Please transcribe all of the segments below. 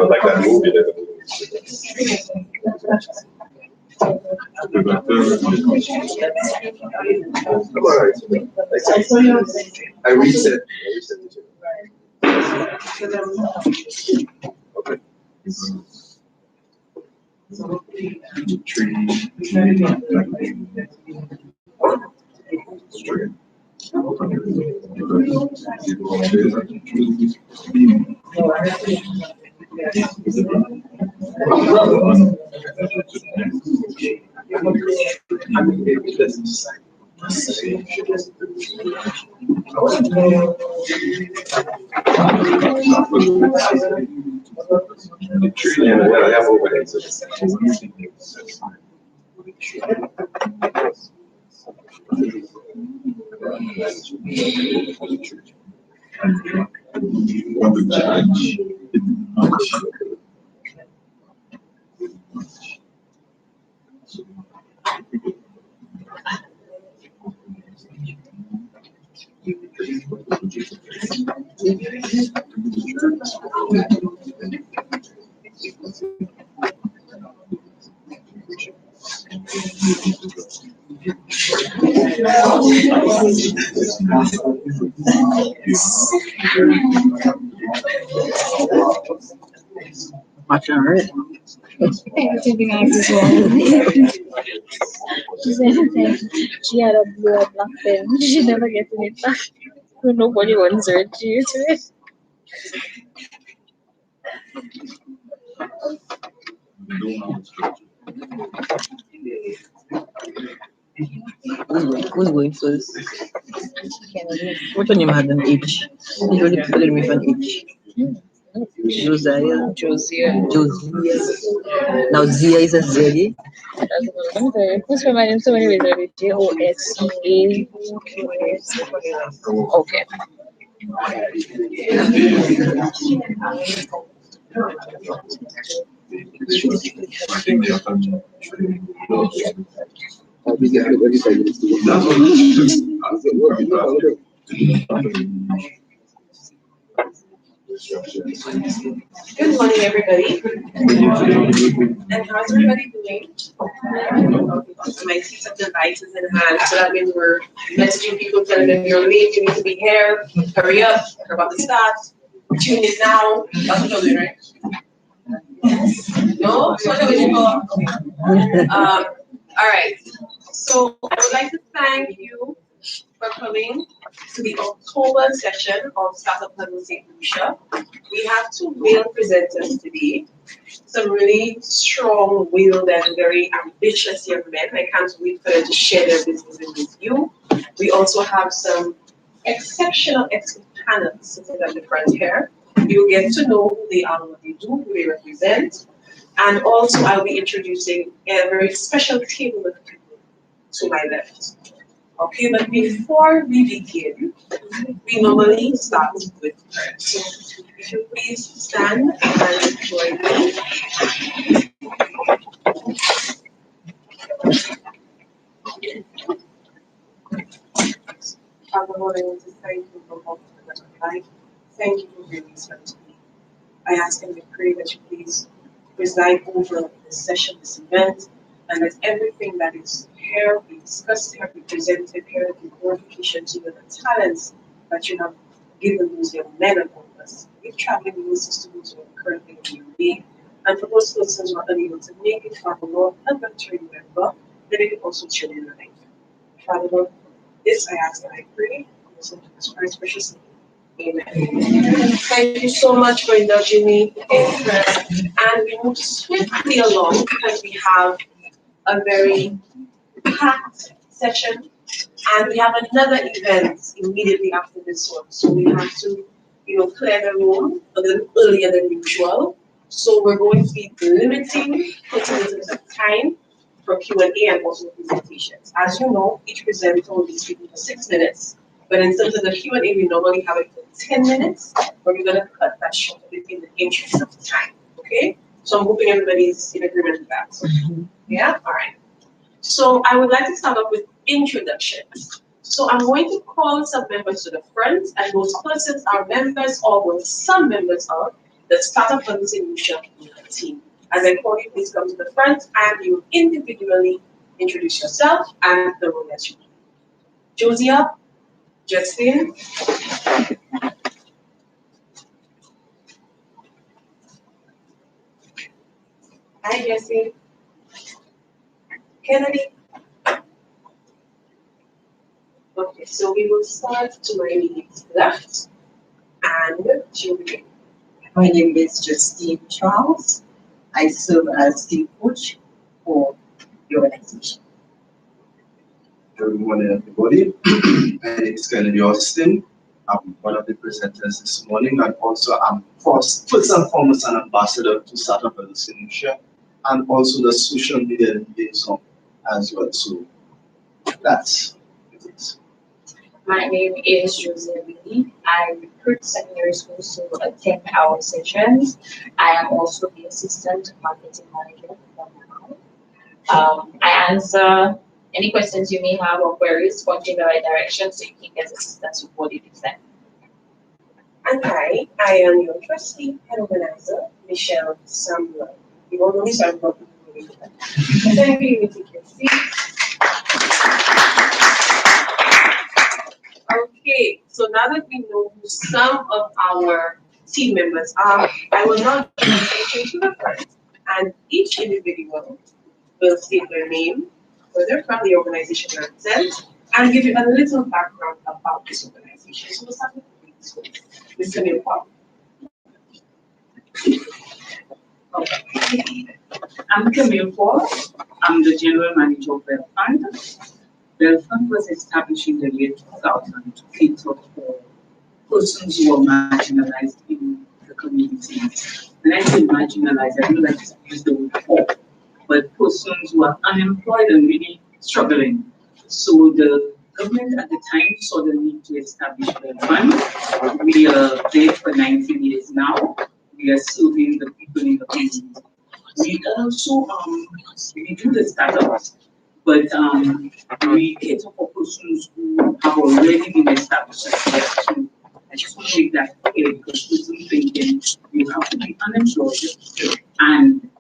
Like that movie that I reset. Okay. Watch all right. Everything I was wrong. She said that she had a blue or black pen. She never gets it back. So nobody wants her to use it. Who's going first? What your name had an H? Usually people name with an H. Josiah. Josia. Josiah. Now Zia is a Z. Who's my name? So many ways already. Josia. Okay. Good morning, everybody. And how's everybody doing? My seats of devices in hand, so that means we're messaging people, telling them you're late, you need to be here, hurry up, we're about to start, tune in now. That's what you're doing, right? No? So what are we doing? All right. So I would like to thank you for coming to the October session of Startup Huddle St. Lucia. We have two male presenters today, some really strong-willed and very ambitious young men. I can't wait for them to share their businesses with you. We also have some exceptional expert panels sitting at the front here. You'll get to know who they are, what they do, who they represent. And also I'll be introducing a very special table of people to my left. Okay, but before we begin, we normally start with prayer. So if you please stand and join me. Father Lord, I want to thank you for all of my life. Thank you for bringing this to me. I ask and I pray that you please preside over this session, this event, and that everything that is here be discussed here, be presented here, be glorification to you, the talents that you have given those young men among us. Give traveling ministers to those who are currently in your need. And for those persons who are unable to make it, Father Lord, help them to remember that it also children life. Father Lord, this I ask and I pray, in Jesus Christ's precious name. Amen. Thank you so much for indulging me in prayer. And we move swiftly along because we have a very packed session and we have another event immediately after this one. So we have to, clear the room a little earlier than usual. So we're going to be limiting, putting a little bit of time for Q&A and also presentations. As you know, each presenter will be speaking for 6 minutes. But in terms of the Q&A, we normally have it for 10 minutes, but we're going to cut that short a bit in the interest of time, okay? So I'm hoping everybody's in agreement with that. Yeah? All right. So I would like to start off with introductions. So I'm going to call some members to the front, and those persons are members or were some members of the Startup Huddle Lucia team. As I call you, please come to the front, and you individually introduce yourself and the role that you play. Josiah, Justin, hi Jesse, Kennedy. Okay, so we will start to my immediate left, and Julie. My name is Justine Charles. I serve as team coach for the organization. Good morning, everybody. My name is Kennedy Austin. I'm one of the presenters this morning, and also I'm first and foremost an ambassador to Startup Huddle Lucia, and also the social media liaison as well. So that's it. My name is Josephine. I recruit secondary schools to attend our sessions. I am also the assistant marketing manager for now. I answer any questions you may have or queries, point in the right direction so you can get assistance with what it is then. And I am your trustee and organizer, Michelle Samuel. You all know me, so I'm not going to do that. Thank you, you take your seat. Okay, so now that we know who some of our team members are, I will now introduce you to the front, and each individual will state their name, where they're from, the organization they represent, and give you a little background about this organization. So we'll start with Mr. Milpop. Okay. I'm Camille Paul. I'm the general manager of Bell Fund. Bell Fund was established in the year 2000 to cater for persons who are marginalized in the community. When I say marginalized, I don't like to use the word poor, but persons who are unemployed and really struggling. So the government at the time saw the need to establish Bell Fund. We are there for 19 years now. We are serving the people in the community. We also we do the startups, but we cater for persons who have already been established. So I just want to make that clear because persons thinking you have to be unemployed and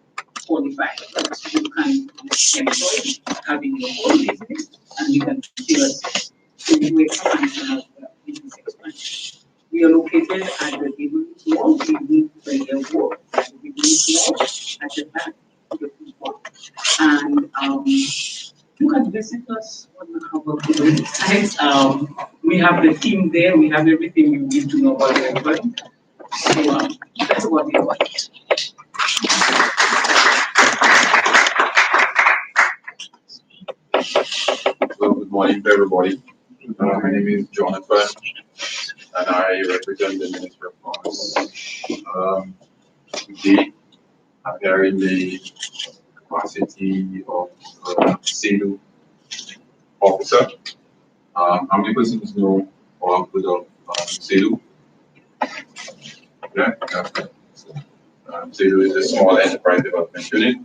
qualified. So you can be employed, having your own business, and you can still assist. So we do expansion of business expansion. We are located at the Gibbons Wall. We move the airport at the Gibbons Wall at the back of the football. And you can visit us on our website. We have the team there. We have everything you need to know about the event. So that's about the event. So good morning to everybody. My name is Jonathan, and I represent the Ministry of Commerce. Today, I'm here in the capacity of sales officer. I'm the person who's known or good of SEDU. Yeah, SEDU is a small enterprise development unit,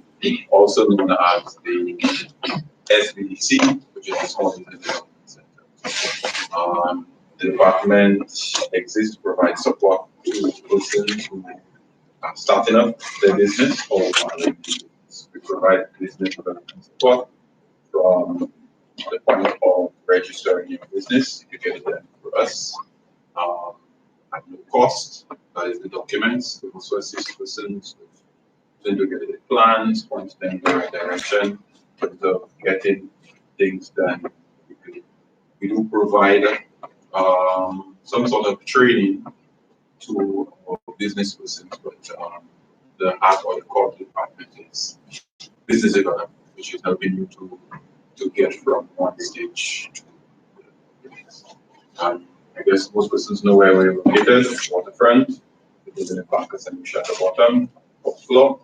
also known as the SBDC, which is the Small Business Development Center. The department exists to provide support to persons who are starting up their business or running business. We provide business development support from the point of registering your business. You get it done for us at no cost. That is the documents. We also assist persons with integrated plans, point them in the right direction, but getting things done. We do provide some sort of training to our business persons, but the heart or the core department is business development, which is helping you to get from one stage to the next. I guess most persons know where we're located, waterfront. It is in the Parkers and Lucia at the bottom of the floor.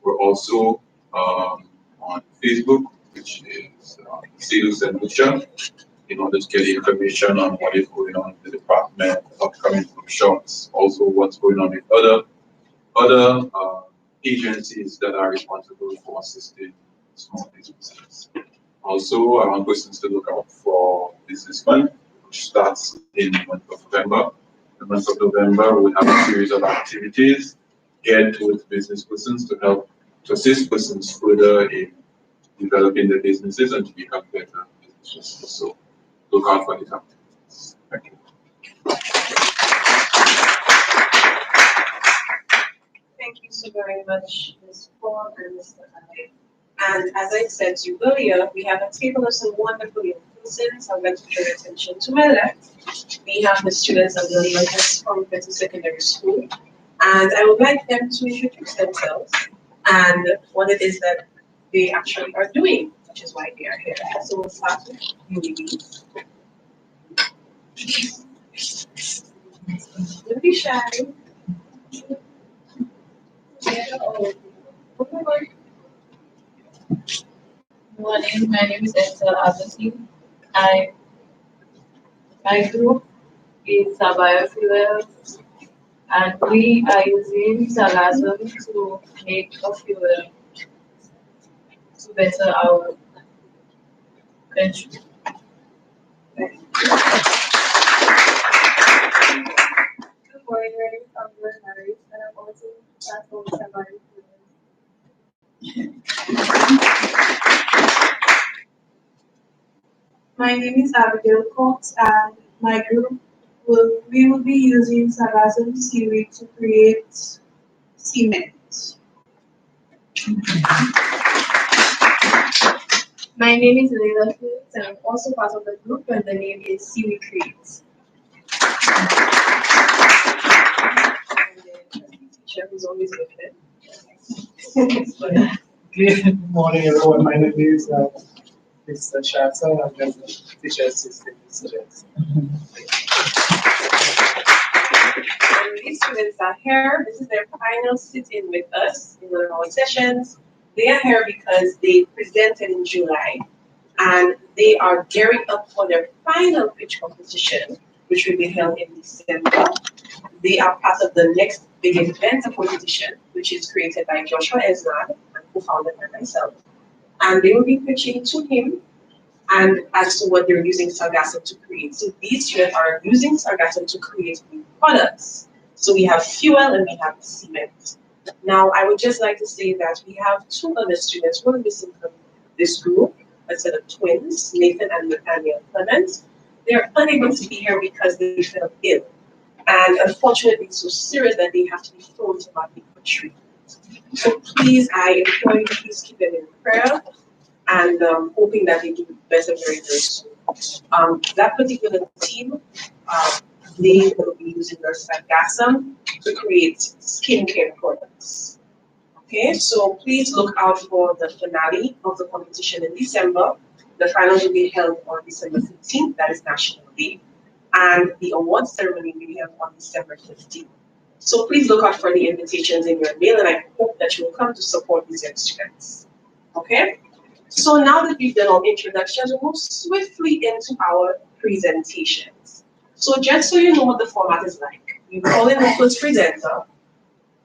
We're also on Facebook, which is Sales and Lucia, in order to get information on what is going on in the department, upcoming workshops, also what's going on with other agencies that are responsible for assisting small businesses. Also, I want persons to look out for Business Month, which starts in the month of November. The month of November, we have a series of activities geared towards business persons to assist persons further in developing their businesses and to become better businesses. So look out for these activities. Thank you. Thank you so very much, Ms. Paul and Mr. Ali. And as I said to you earlier, we have a table of some wonderful young persons. I'd like to draw your attention to my left. We have the students of the Leoness from Better Secondary School. And I would like them to introduce themselves and what it is that they actually are doing, which is why they are here. So we'll start with you, ladies. Don't be shy. Morning, my name is Esther Abbasi. My group is a biofuel, and we are using sargassum to make a fuel to better our country. Good morning, my name is Amber Harris, and I'm also platform biofuel. My name is Abigail Cox, and my group will be using sargassum seaweed to create cement. My name is Leila Fields, and I'm also part of the group, and the name is Seaweed Creates. Teacher who's always with it. Good morning, everyone. My name is Mr. Shasa. I'm the teacher assistant. And these students are here. This is their final sit-in with us in one of our sessions. They are here because they presented in July, and they are gearing up for their final pitch competition, which will be held in December. They are part of the next big event competition, which is created by Joshua Esnad, and co-founded by myself. And they will be pitching to him and as to what they're using sargassum to create. So these students are using sargassum to create new products. So we have fuel and we have cement. Now, I would just like to say that we have two other students who are missing from this group, a set of twins, Nathan and Nathaniel Clement. They're unable to be here because they fell ill. And unfortunately, it's so serious that they have to be flown to Martin for treatment. So please, I implore you, please keep them in prayer and hoping that they do better very, very soon. That particular team, they will be using their sargassum to create skincare products. Okay, so please look out for the finale of the competition in December. The finals will be held on December 15th, that is National Day, and the award ceremony will be held on December 15th. So please look out for the invitations in your mail, and I hope that you will come to support these young students. Okay? So now that we've done our introductions, we'll move swiftly into our presentations. So just so you know what the format is like, we call in the first presenter,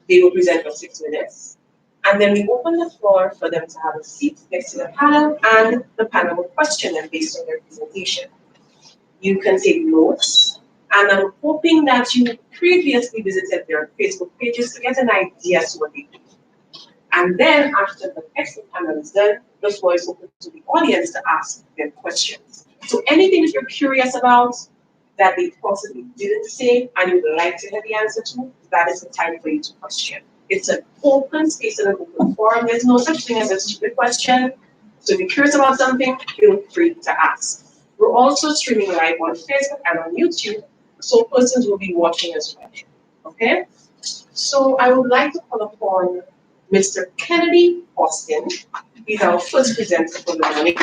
they will present for 6 minutes, and then we open the floor for them to have a seat next to the panel, and the panel will question them based on their presentation. You can take notes. And I'm hoping that you previously visited their Facebook pages to get an idea as to what they do. And then after the expert panel is done, the floor is open to the audience to ask their questions. So anything that you're curious about that they possibly didn't say and you would like to hear the answer to, that is the time for you to question. It's an open space and an open forum. There's no such thing as a stupid question. So if you're curious about something, feel free to ask. We're also streaming live on Facebook and on YouTube, so persons will be watching as well. Okay? So I would like to call upon Mr. Kennedy Austin. He's our first presenter for the morning.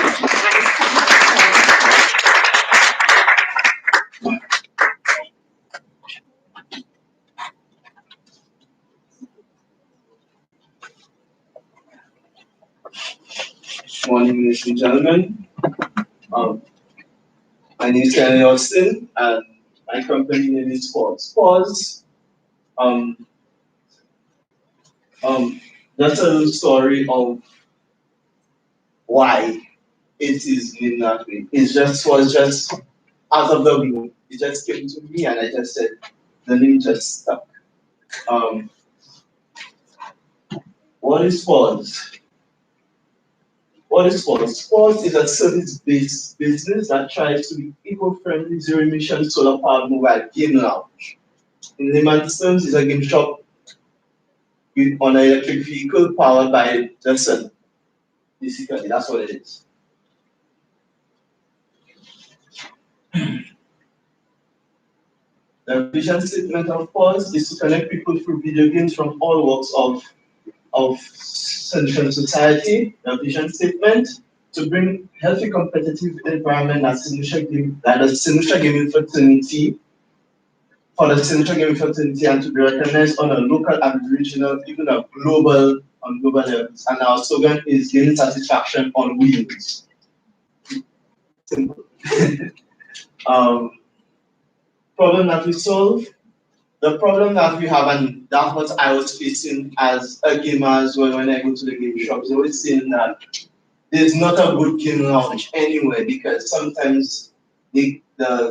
Morning, ladies and gentlemen. My name is Kennedy Austin, and my company name is Pause. Pause. That's a little story of why it is named that way. It was just out of the blue. It just came to me, and I just said the name just stuck. What is Pause? What is Pause? Pause is a service-based business that tries to be eco-friendly, zero-emission, solar-powered mobile game lounge. In layman's terms, it's a game shop on an electric vehicle powered by the sun. Basically, that's what it is. The vision statement of Pause is to connect people through video games from all walks of Central society. The vision statement to bring healthy competitive environment that the Sinusha gaming fraternity for the Sinusha gaming fraternity and to be recognized on a local and regional, even a global levels. And our slogan is gaining satisfaction on wheels. Simple. Problem that we solve. The problem that we have, and that's what I was facing as a gamer as well when I go to the game shops, they always saying that there's not a good game launch anywhere because sometimes the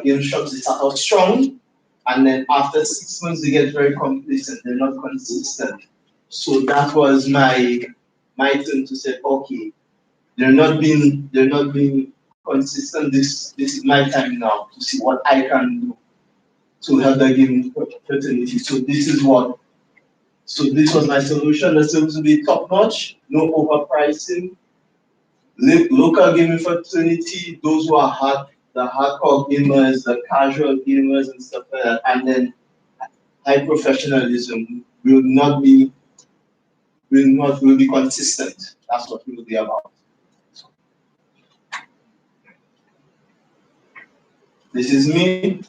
game shops they start out strong and then after 6 months they get very complacent, they're not consistent. So that was my turn to say, okay, they're not being consistent. This is my time now to see what I can do to help the gaming fraternity. So this was my solution. The service will be top notch, no overpricing. Local gaming fraternity, those who are the hardcore gamers, the casual gamers and stuff like that, and then high professionalism will be consistent. That's what we will be about. This is me.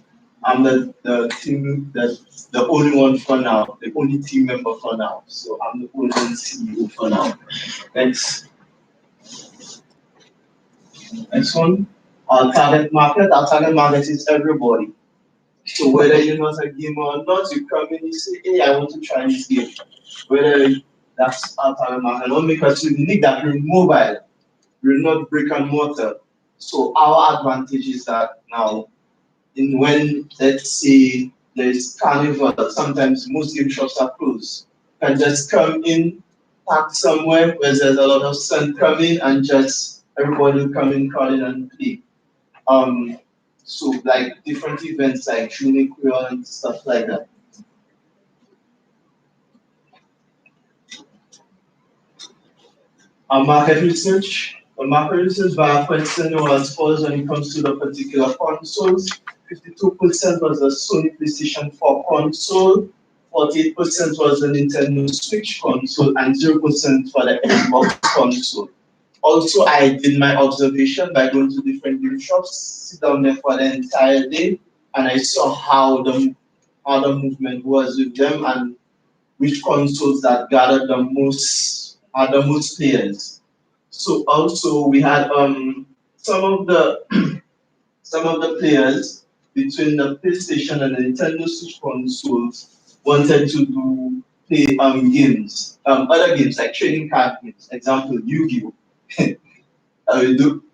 I'm the team the only one for now, the only team member for now. So I'm the only CEO for now. Next one. Our target market is everybody. So whether you're not a gamer or not, you come in, you say, hey, I want to try this game. Whether that's our target market, don't make us unique that we're mobile, we're not brick and mortar. So our advantage is that now, when let's say there's carnival, sometimes most game shops are closed. You can just come in, park somewhere where there's a lot of sun coming, and just everybody will come in, crowd in, and play. So like different events like June Creole and stuff like that. Our market research via question was falls when it comes to the particular consoles. 52% was the Sony PlayStation 4 console, 48% was the Nintendo Switch console, and 0% for the Xbox console. Also, I did my observation by going to different game shops, sit down there for the entire day, and I saw how the movement was with them and which consoles that gathered the most players. So also we had some of the players between the PlayStation and the Nintendo Switch consoles wanted to play games, other games like trading card games, example Yu-Gi-Oh.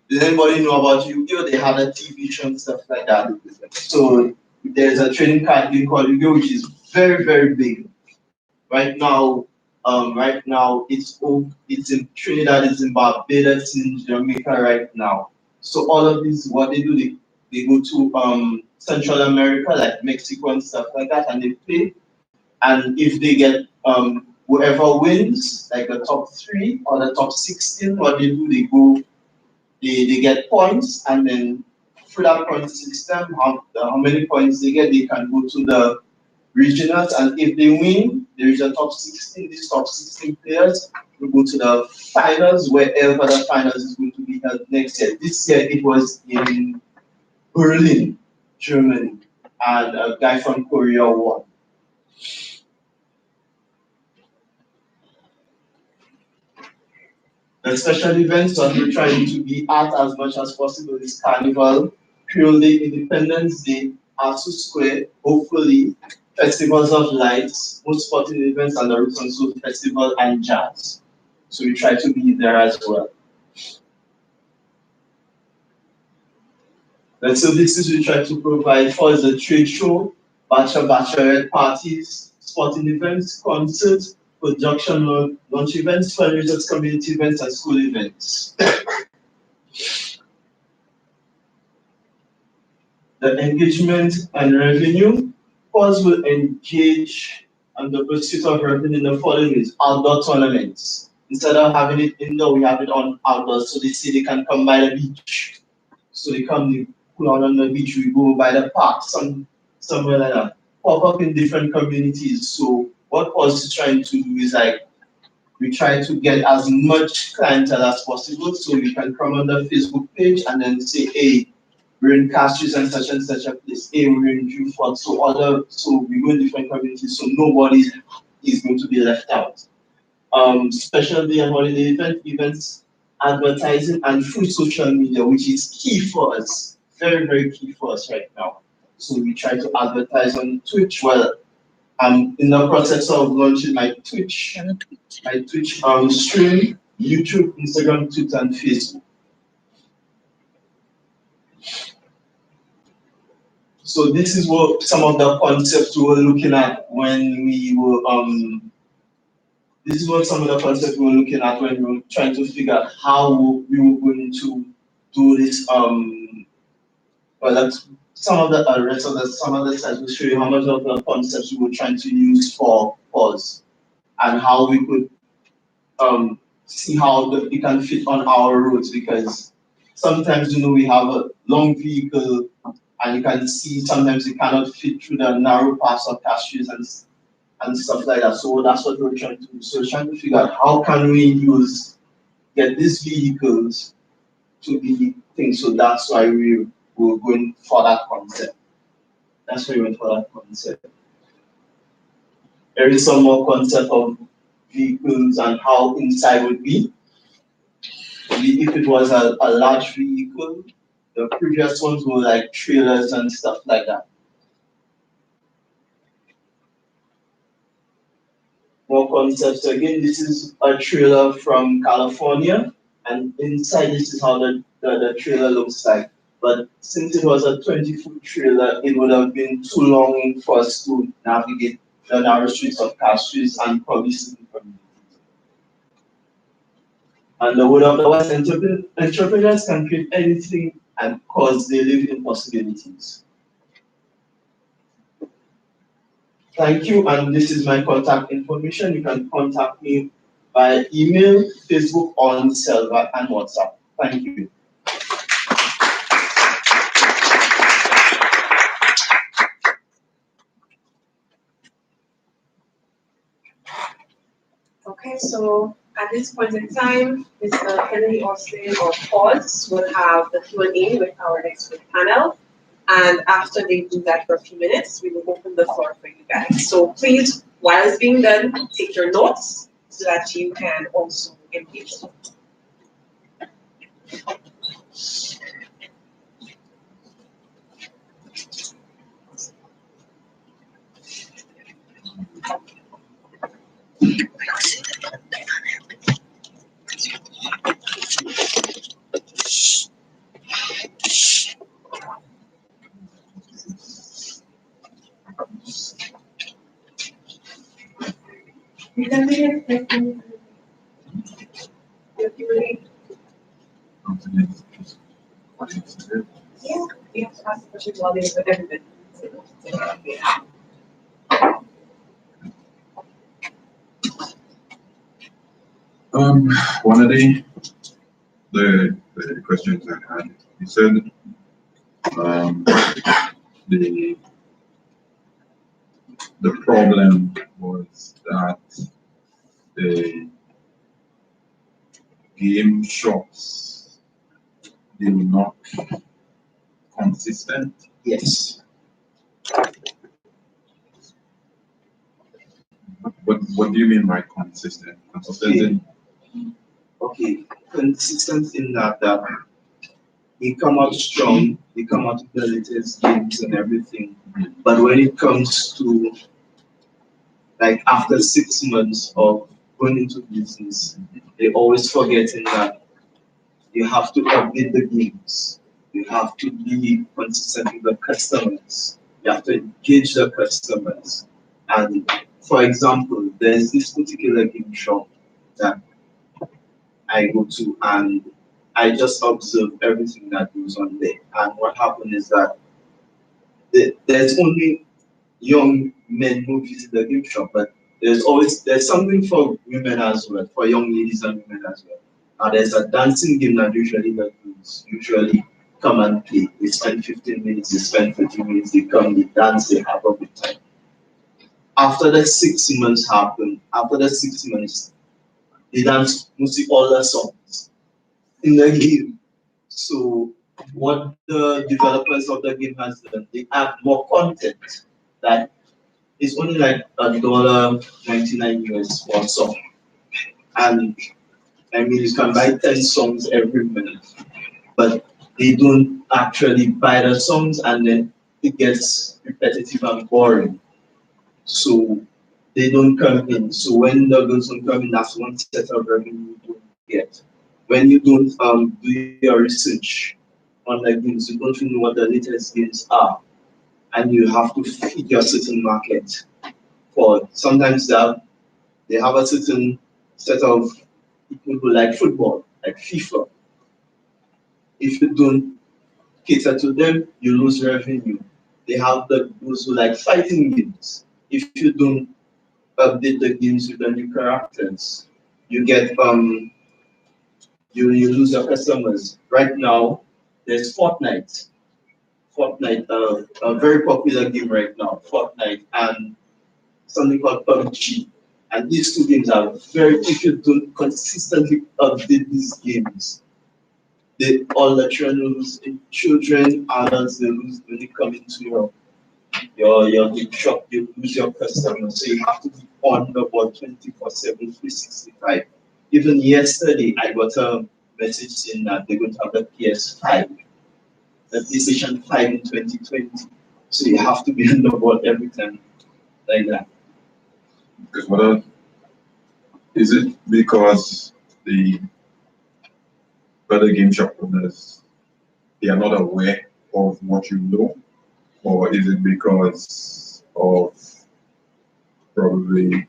Did anybody know about Yu-Gi-Oh? They had a TV show and stuff like that. So there's a trading card game called Yu-Gi-Oh, which is very, very big. Right now it's in Trinidad, it's in Barbados, in Jamaica right now. So all of these, what they do, they go to Central America, like Mexico and stuff like that, and they play. And if they get whoever wins, like the top 3 or the top 16, what they do, they get points, and then through that point system, how many points they get, they can go to the regionals, and if they win, there is a top 16. These top 16 players will go to the finals, wherever the finals is going to be held next year. This year it was in Berlin, Germany, and a guy from Korea won. The special events that we're trying to be at as much as possible is Carnival, Creole Day, Independence Day, Asu Square, hopefully, festivals of lights, most sporting events, and the Roots and Soul Festival and jazz. So we try to be there as well. And so this is we try to provide for the trade show, bachelorette parties, sporting events, concerts, production launch events, fundraisers, community events, and school events. The engagement and revenue, PAUSE will engage on the pursuit of revenue in the following ways: outdoor tournaments. Instead of having it indoor, we have it on outdoor. So they say they can come by the beach. So they come, they pull out on the beach, we go by the park, somewhere like that. Pop up in different communities. So what PAUSE is trying to do is like, we try to get as much clientele as possible, so you can come on the Facebook page and then say, hey, we're in Castries and such a place. Hey, we're in Jufort. So we go in different communities, so nobody is going to be left out. Special day and holiday events, advertising, and through social media, which is key for us, very, very key for us right now. So we try to advertise on Twitch. Well, I'm in the process of launching my Twitch stream, YouTube, Instagram, Twitter, and Facebook. So this is what some of the concepts we were looking at when we were trying to figure out how we were going to do this. Well, that's some of the rest of the some of the slides will show you how much of the concepts we were trying to use for PAUSE and how we could see how it can fit on our roads, because sometimes we have a long vehicle and you can see sometimes it cannot fit through the narrow paths of Castries and stuff like that. So that's what we're trying to do. So we're trying to figure out how can we get these vehicles to be things. So that's why we were going for that concept. That's why we went for that concept. There is some more concept of vehicles and how inside would be. If it was a large vehicle, the previous ones were like trailers and stuff like that. More concepts. Again, this is a trailer from California, and inside this is how the trailer looks like. But since it was a 20-foot trailer, it would have been too long for us to navigate the narrow streets of Castries and probably sleep from. And the word of the West, entrepreneurs can create anything and cause they live in possibilities. Thank you, and this is my contact information. You can contact me by email, Facebook, on Selva, and WhatsApp. Thank you. Okay, so at this point in time, Mr. Henry Austin of PAUSE will have the Q&A with our expert panel. And after they do that for a few minutes, we will open the floor for you guys. So please, while it's being done, take your notes so that you can also engage. Yeah, you have to ask the question while they're with everybody. One of the questions I had, you said the the problem was that the game shops they were not consistent. Yes. What do you mean by consistent? Consistent Okay, consistent in that they come out strong, they come out with the latest games and everything. But when it comes to like after 6 months of going into business, they always forgetting that you have to update the games. You have to be consistent with the customers. You have to engage the customers. And for example, there's this particular game shop that I go to and I just observe everything that goes on there. And what happened is that there's only young men who visit the gift shop, but there's something for women as well, for young ladies and women as well. There's a dancing game that usually the girls usually come and play. They spend 15 minutes, they spend 30 minutes, they come, they dance, they have a good time. After the 6 months happen, after the 6 months, they dance mostly all the songs in the game. So what the developers of the game has done, they add more content that is only like $1.99 US for a song. And I mean you can buy 10 songs every minute, but they don't actually buy the songs and then it gets repetitive and boring. So they don't come in. So when the girls don't come in, that's one set of revenue you don't get. When you don't do your research on the games, you don't know what the latest games are, and you have to feed your certain market. For sometimes they have a certain set of people who like football, like FIFA. If you don't cater to them, you lose revenue. They have those who like fighting games. If you don't update the games with the new characters, you get you lose your customers. Right now, there's Fortnite. Fortnite, a very popular game right now, Fortnite, and something called PUBG. And these two games are very, if you don't consistently update these games, they all the children, adults, they lose when they come into your game shop, you lose your customers. So you have to be on the board 24/7, 365. Even yesterday, I got a message saying that they're going to have the PS5, the PlayStation 5 in 2020. So you have to be on the board every time like that. because is it because the other game shop owners they are not aware of what you know, or is it because of probably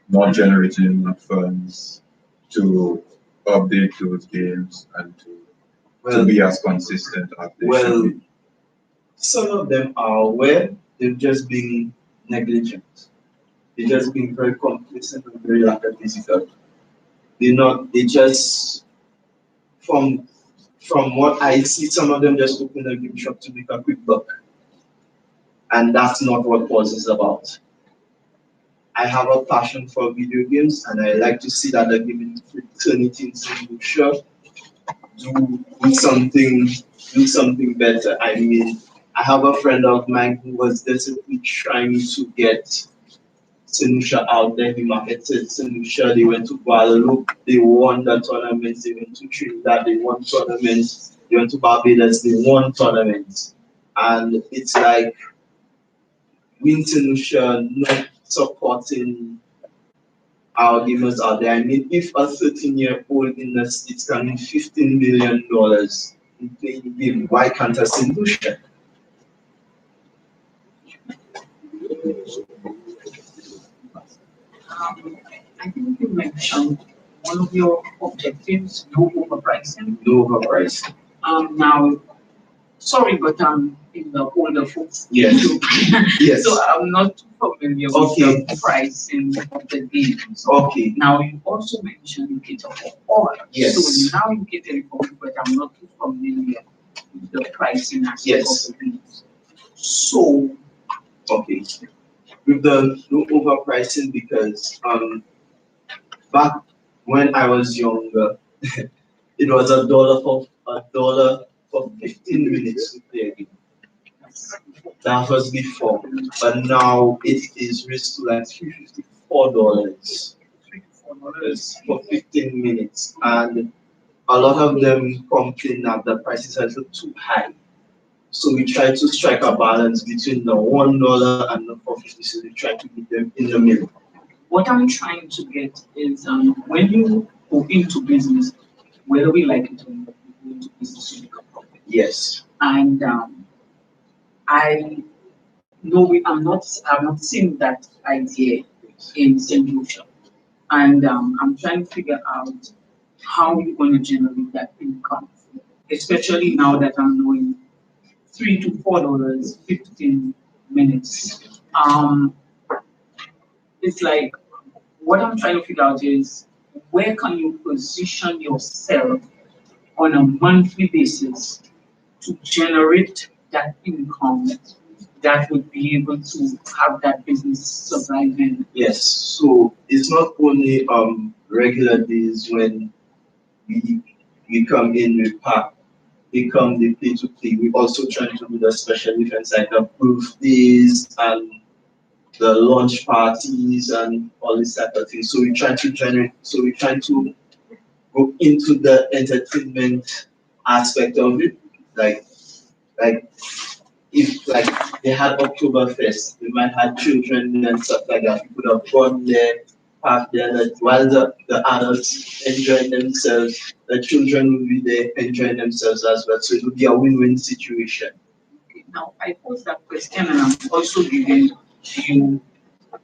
not generating enough funds to update those games and to be as consistent as they should be? Some of them are aware, they've just been negligent. They're just being very complacent and very lackadaisical. They just, from what I see, some of them just open a game shop to make a quick buck. And that's not what Pause is about. I have a passion for video games and I like to see that the gaming fraternity in St. Lucia do something better. I mean, I have a friend of mine who was desperately trying to get St. Lucia out there. He marketed St. Lucia. They went to Guadeloupe. They won the tournaments. They went to Trinidad. They won tournaments. They went to Barbados. They won tournaments. And it's like we in St. Lucia not supporting our gamers out there. I mean, if a 13-year-old in the States can win $15 million in playing a game, why can't a St. Lucia? I think you mentioned one of your objectives, no overpricing. No overpricing. Now, sorry, but I'm in the older folks. Yes. So, Yes. so I'm not too familiar with the pricing of the games. Okay. Now, you also mentioned you cater for all. Yes. So now you cater for all, but I'm not too familiar with the pricing aspect Yes. of the games. So, okay. With the no overpricing, because back when I was younger, it was $1 for 15 minutes to play a game. That was before, but now it is raised to like $354 for 15 minutes, and a lot of them complain that the prices are a little too high. So we try to strike a balance between the $1 and the 450. So we try to meet them in the middle. What I'm trying to get is when you go into business, whether we like it or not, you go into business to make a profit. Yes. And I know I've not seen that idea in St. Lucia. And I'm trying to figure out how you're going to generate that income, especially now that I'm knowing $3 to $4, 15 minutes. It's like what I'm trying to figure out is where can you position yourself on a monthly basis to generate that income that would be able to have that business surviving. Yes, so it's not only regular days when we come in with pack, we come the play to play. We also try to do the special events like the birthdays and the launch parties and all this type of thing. So we try to generate. So we try to go into the entertainment aspect of it, like if like they had Oktoberfest, they might have children and stuff like that. We could have gone there, parked there, and while the adults enjoying themselves, the children will be there enjoying themselves as well. So it will be a win-win situation. Now I pose that question and I'm also giving you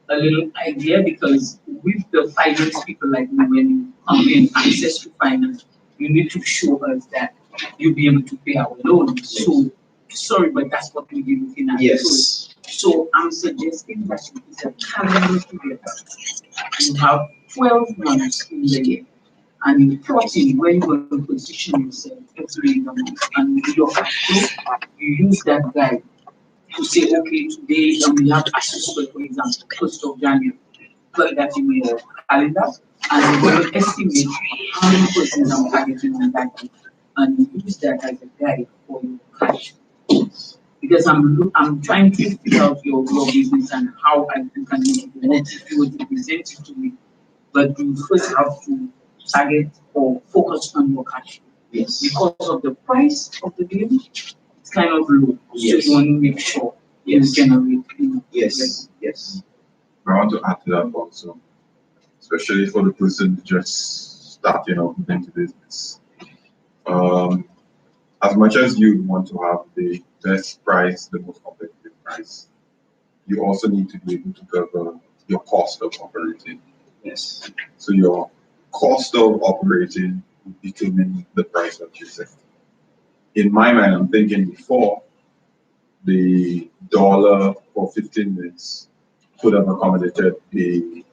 a little idea because with the finance people like me, when you come in access to finance, you need to show us that you'll be able to pay our loans. So sorry, but that's what we do looking at. Yes. So I'm suggesting that you put a calendar together. You have 12 months in the year. And in 14, when you're going to position yourself every month and your cash flow, you use that guide to say, okay, today we have access to, for example, 1st of January. Plug that in your calendar and you're going to estimate how many persons I'm targeting on that day and use that as a guide for your cash. Because I'm trying to figure out your business and how I can make it work if you were to present it to me. But you first have to target or focus on your cash. Yes. Because of the price of the game, it's kind of low. Yes. So you want to make sure Yes. you generate. Yes. Yes. I want to add to that also, especially for the person just starting out into business. As much as you want to have the best price, the most competitive price, you also need to be able to cover your cost of operating. Yes. So your cost of operating will determine the price that you set. In my mind, I'm thinking before the dollar for 15 minutes could have accommodated the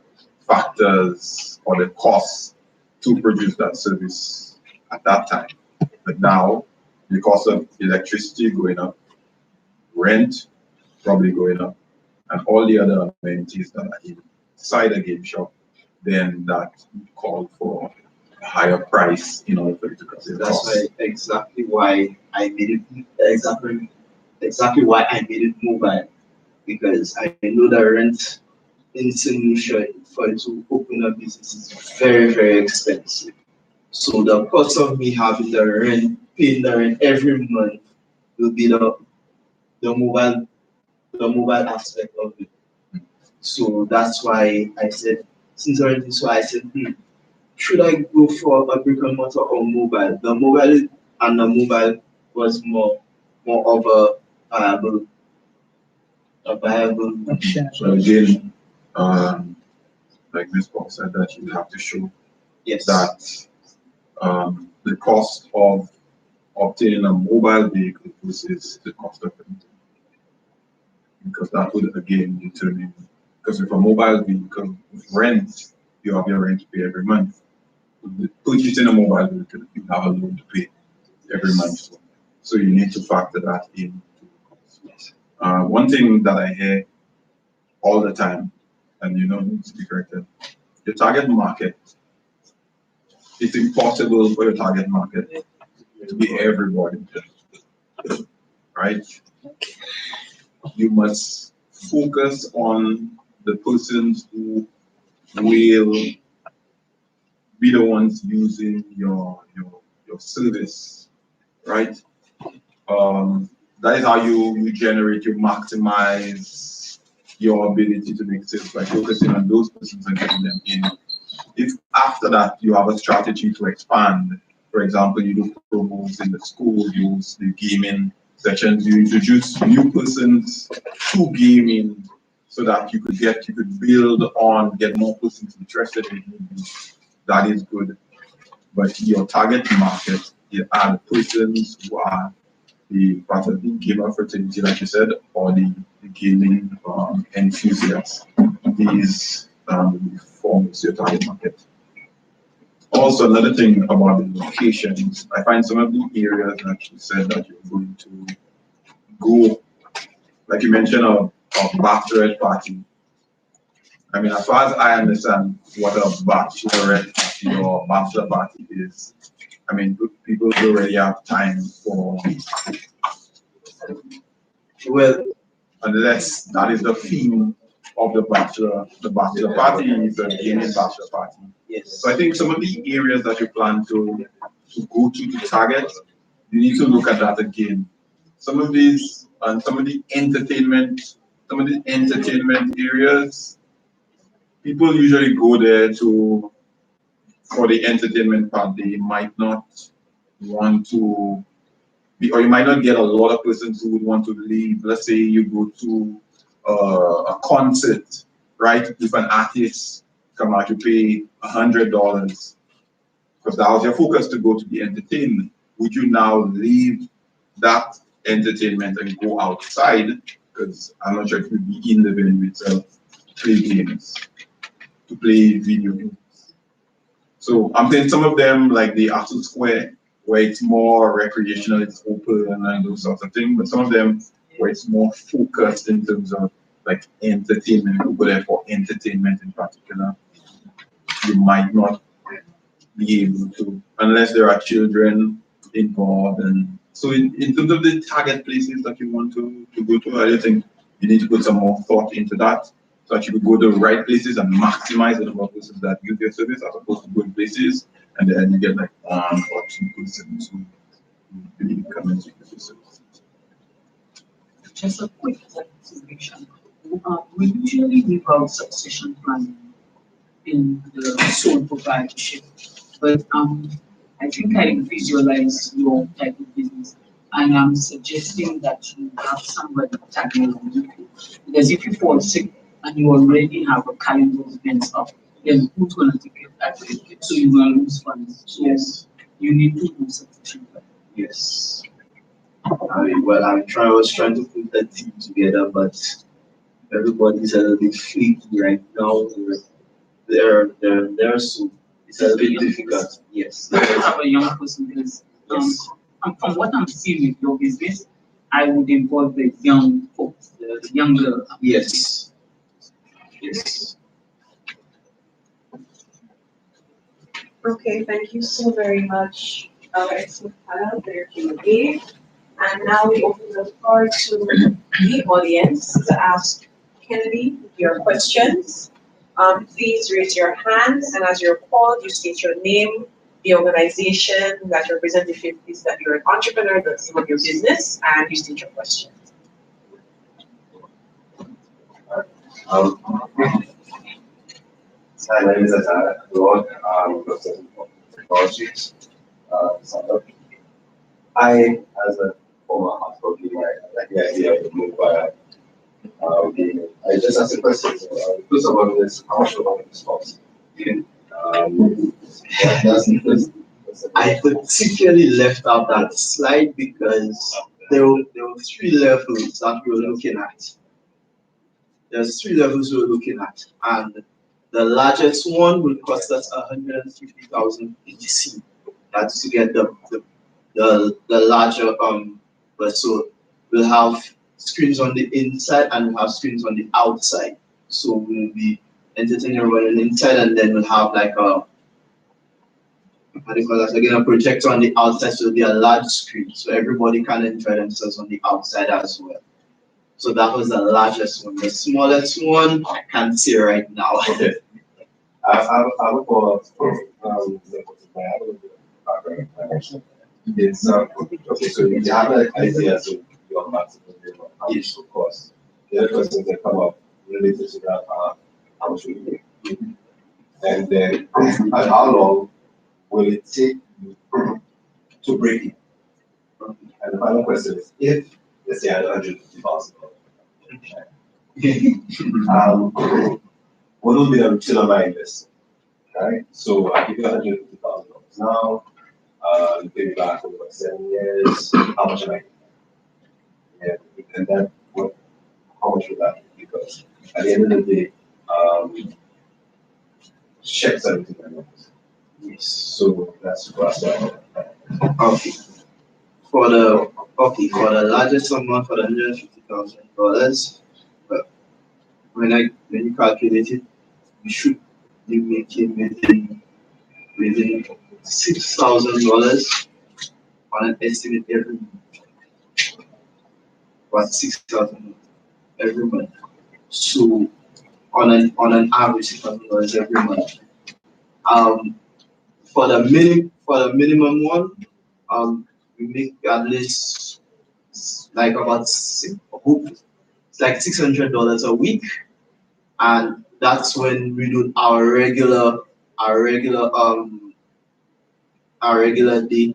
factors or the costs to produce that service at that time. But now, because of electricity going up, rent probably going up, and all the other amenities that are inside a game shop, then that would call for a higher price in order for it to cover the That's cost. exactly why I made it exactly why I made it mobile, because I know the rent in St. Lucia for it to open a business is very, very expensive. So the cost of me having the rent, paying the rent every month will be the mobile the mobile aspect of it. So that's why I said, since I already so I said, should I go for a brick and mortar or mobile? The mobile was more of a viable So again, like Ms. Paul said, that you have to show Yes. that the cost of obtaining a mobile vehicle versus the cost of it. Because that would again determine, because with a mobile vehicle, with rent, you have your rent to pay every month. With purchasing a mobile vehicle, you have a loan to pay every month. So you need to factor that in. One thing that I hear all the time, and you know, needs to be corrected, your target market, it's impossible for your target market to be everybody, right? You must focus on the persons who will be the ones using your service, right? That is how you generate, you maximize your ability to make sales by focusing on those persons and getting them in. If after that you have a strategy to expand, for example, you do promos in the school, you use the gaming sessions, you introduce new persons to gaming so that you could build on, get more persons interested in gaming. That is good. But your target market are the persons who are the part of the gamer fraternity, like you said, or the gaming enthusiasts. These forms your target market. Also, another thing about the locations, I find some of the areas that you said that you're going to go, like you mentioned, a bachelorette party. I mean, as far as I understand what a bachelorette party or bachelor party is, I mean, people already have time for, well, unless that is the theme of the bachelor party is a gaming bachelor party. Yes. So I think some of the areas that you plan to go to target, you need to look at that again. Some of these and some of the entertainment areas, people usually go there for the entertainment part. They might not want to be, or you might not get a lot of persons who would want to leave. Let's say you go to a concert, right? If an artist come out, you pay $100 because that was your focus to go to be entertained. Would you now leave that entertainment and go outside? Because I'm not sure if you'd be in the venue itself, play games, to play video games. So I'm saying some of them, like the Apple Square, where it's more recreational, it's open and those sorts of things. But some of them where it's more focused in terms of like entertainment, people there for entertainment in particular, you might not be able to, unless there are children involved. And so in terms of the target places that you want to go to, I think you need to put some more thought into that so that you could go to the right places and maximize the number of persons that use your service as opposed to good places, and then you get like one or two persons who really come into your service. Just a quick clarification. We usually give out succession planning in the sole proprietorship, but I think I visualize your type of business, and I'm suggesting that you have somebody tagging along with you. Because if you fall sick and you already have a calendar of events up, then who's going to take care of that? So you will lose funds. So yes, you need to do succession planning. Yes. Well, I was trying to put that team together, but everybody's a little bit flaky right now. They're so it's a bit difficult. Yes. You have a young person because from what I'm seeing with your business, I would involve the young folks, the younger. Yes. Yes. Okay, thank you so very much, our excellent panel, for your Q&A. And now we open the floor to the audience to ask Kennedy your questions. Please raise your hand, and as you're called, you state your name, the organization that you represent, if it is that you're an entrepreneur, that's some of your business, and you state your question. Hi, my name is Lord. I'm representing technologies. I, as a former hospital gamer, like the idea of the mobile I just asked a question. First of all, is how much of this cost? That's the first. I particularly left out that slide because there were three levels that we were looking at. There's three levels we were looking at, and the largest one will cost us 150,000 ETC. That's to get the larger but so we'll have screens on the inside and we'll have screens on the outside. So we'll be entertaining everyone on the inside, and then we'll have like a what do you call that? Again, a projector on the outside, so it'll be a large screen, so everybody can enjoy themselves on the outside as well. So that was the largest one. The smallest one, I can't see right now. Okay. I would call it's okay, so you have an idea of your maximum each cost. The other questions that come up related to that are how much will you pay? And then and how long will it take you to break it? And the final question is if let's say I had $150,000, what will be the return on my investment? Right? So I give you $150,000 now, you pay me back over 7 years, how much am I getting? Yeah, and then what how much would that be? Because at the end of the day, checks everything I know. Yes. So that's what Okay. For the largest amount for the $150,000, but when you calculate it, you should be making within $6,000 on an estimate every month. About 6,000 every month. So on an average $6,000 every month. For the minimum one, we make at least like about it's like $600 a week, and that's when we do our regular day.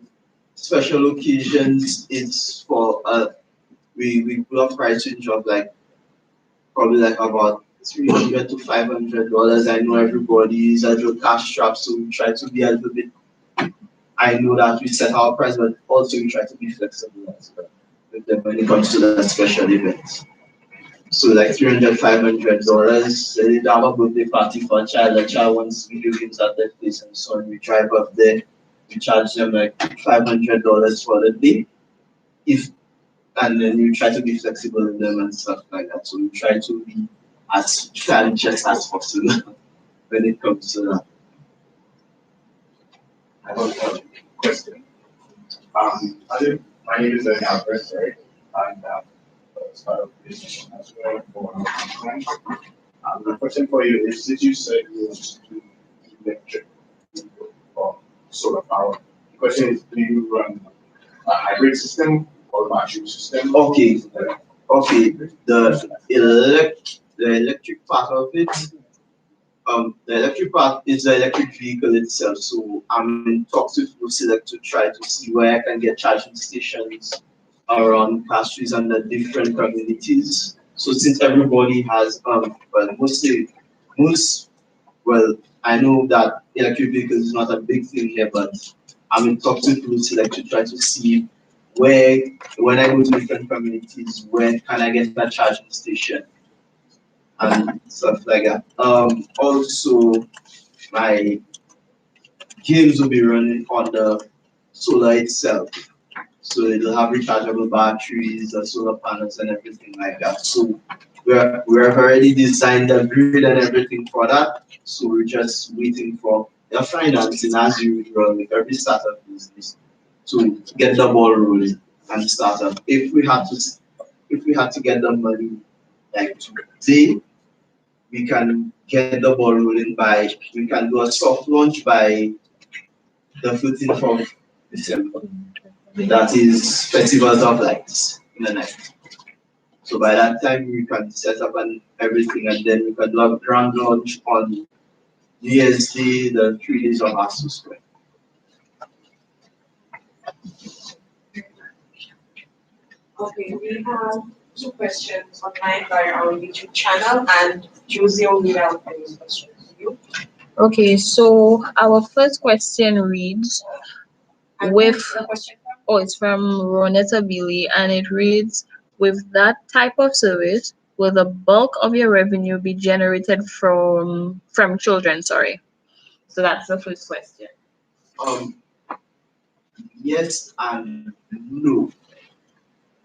Special occasions, it's for we put up price range of like probably like about $300 to $500. I know everybody is a cash trap, so we try to be a little bit. I know that we set our price, but also we try to be flexible as well when it comes to the special events. So like $300, $500. They have a birthday party for a child. The child wants video games at their place, and so on. We drive up there. We charge them like $500 for the day. And then you try to be flexible in them and stuff like that. So we try to be as just as possible when it comes to that. I have a question. My name is Albert, right? And start a business as well for online. The question for you is: did you say you want to do electric or solar power? The question is: do you run a hybrid system or a battery system? Okay. The electric part of it. The electric part is the electric vehicle itself. So I'm in talks with Lucia to try to see where I can get charging stations around Castries and the different communities. So since everybody has well, I know that electric vehicles is not a big thing here, but I'm in talks with Lucia to try to see where when I go to different communities, where can I get that charging station and stuff like that. Also, my games will be running on the solar itself. So it'll have rechargeable batteries, solar panels, and everything like that. So we've already designed the grid and everything for that. So we're just waiting for the financing as usual with every startup business to get the ball rolling and start up. If we had to get the money like today, we can get the ball rolling we can do a soft launch by the 15th of December. That is Festivals of Lights in the night. So by that time we can set up and everything, and then we can do a grand launch on New Year's Day, the 3 days of Asu Square. Okay, we have two questions online via our YouTube channel, and Josie will read out those questions to you. Okay, so our first question reads, And with, who's the question from? oh, it's from Ronetta Billy, and it reads, with that type of service, will the bulk of your revenue be generated from children? Sorry. So that's the first question. Um, yes and no.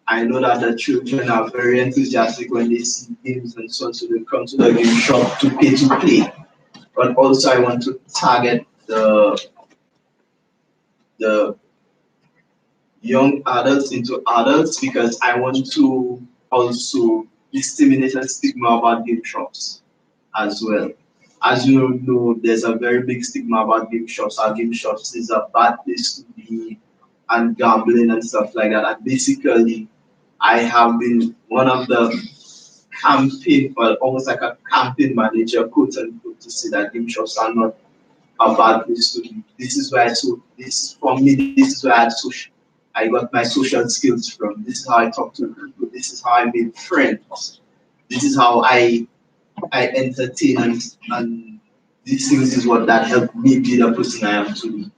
I know that the children are very enthusiastic when they see games and so on, so they come to the game shop to pay to play. But also I want to target the young adults into adults because I want to also disseminate a stigma about game shops as well. As you know, there's a very big stigma about game shops. Our game shops is a bad place to be and gambling and stuff like that. And basically, I have been one of the campaign, well, almost like a campaign manager, quote unquote, to say that game shops are not a bad place to be. This is where this is where I got my social skills from. This is how I talk to people. This is how I made friends. This is how I entertain and these things is what that helped me be the person I am today.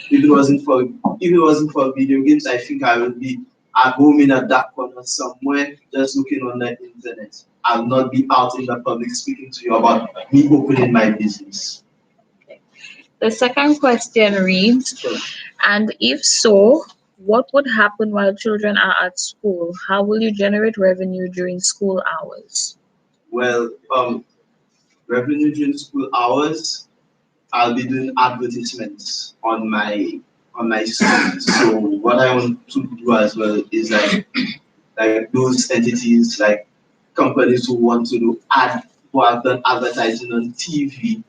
If it wasn't for video games, I think I would be at home in a dark corner somewhere, just looking on the internet. I'll not be out in the public speaking to you about me opening my business. The second question reads, and if so, what would happen while children are at school? How will you generate revenue during school hours? Well, revenue during school hours, I'll be doing advertisements on my screen. So what I want to do as well is like those entities, like companies who want to who have done advertising on TV,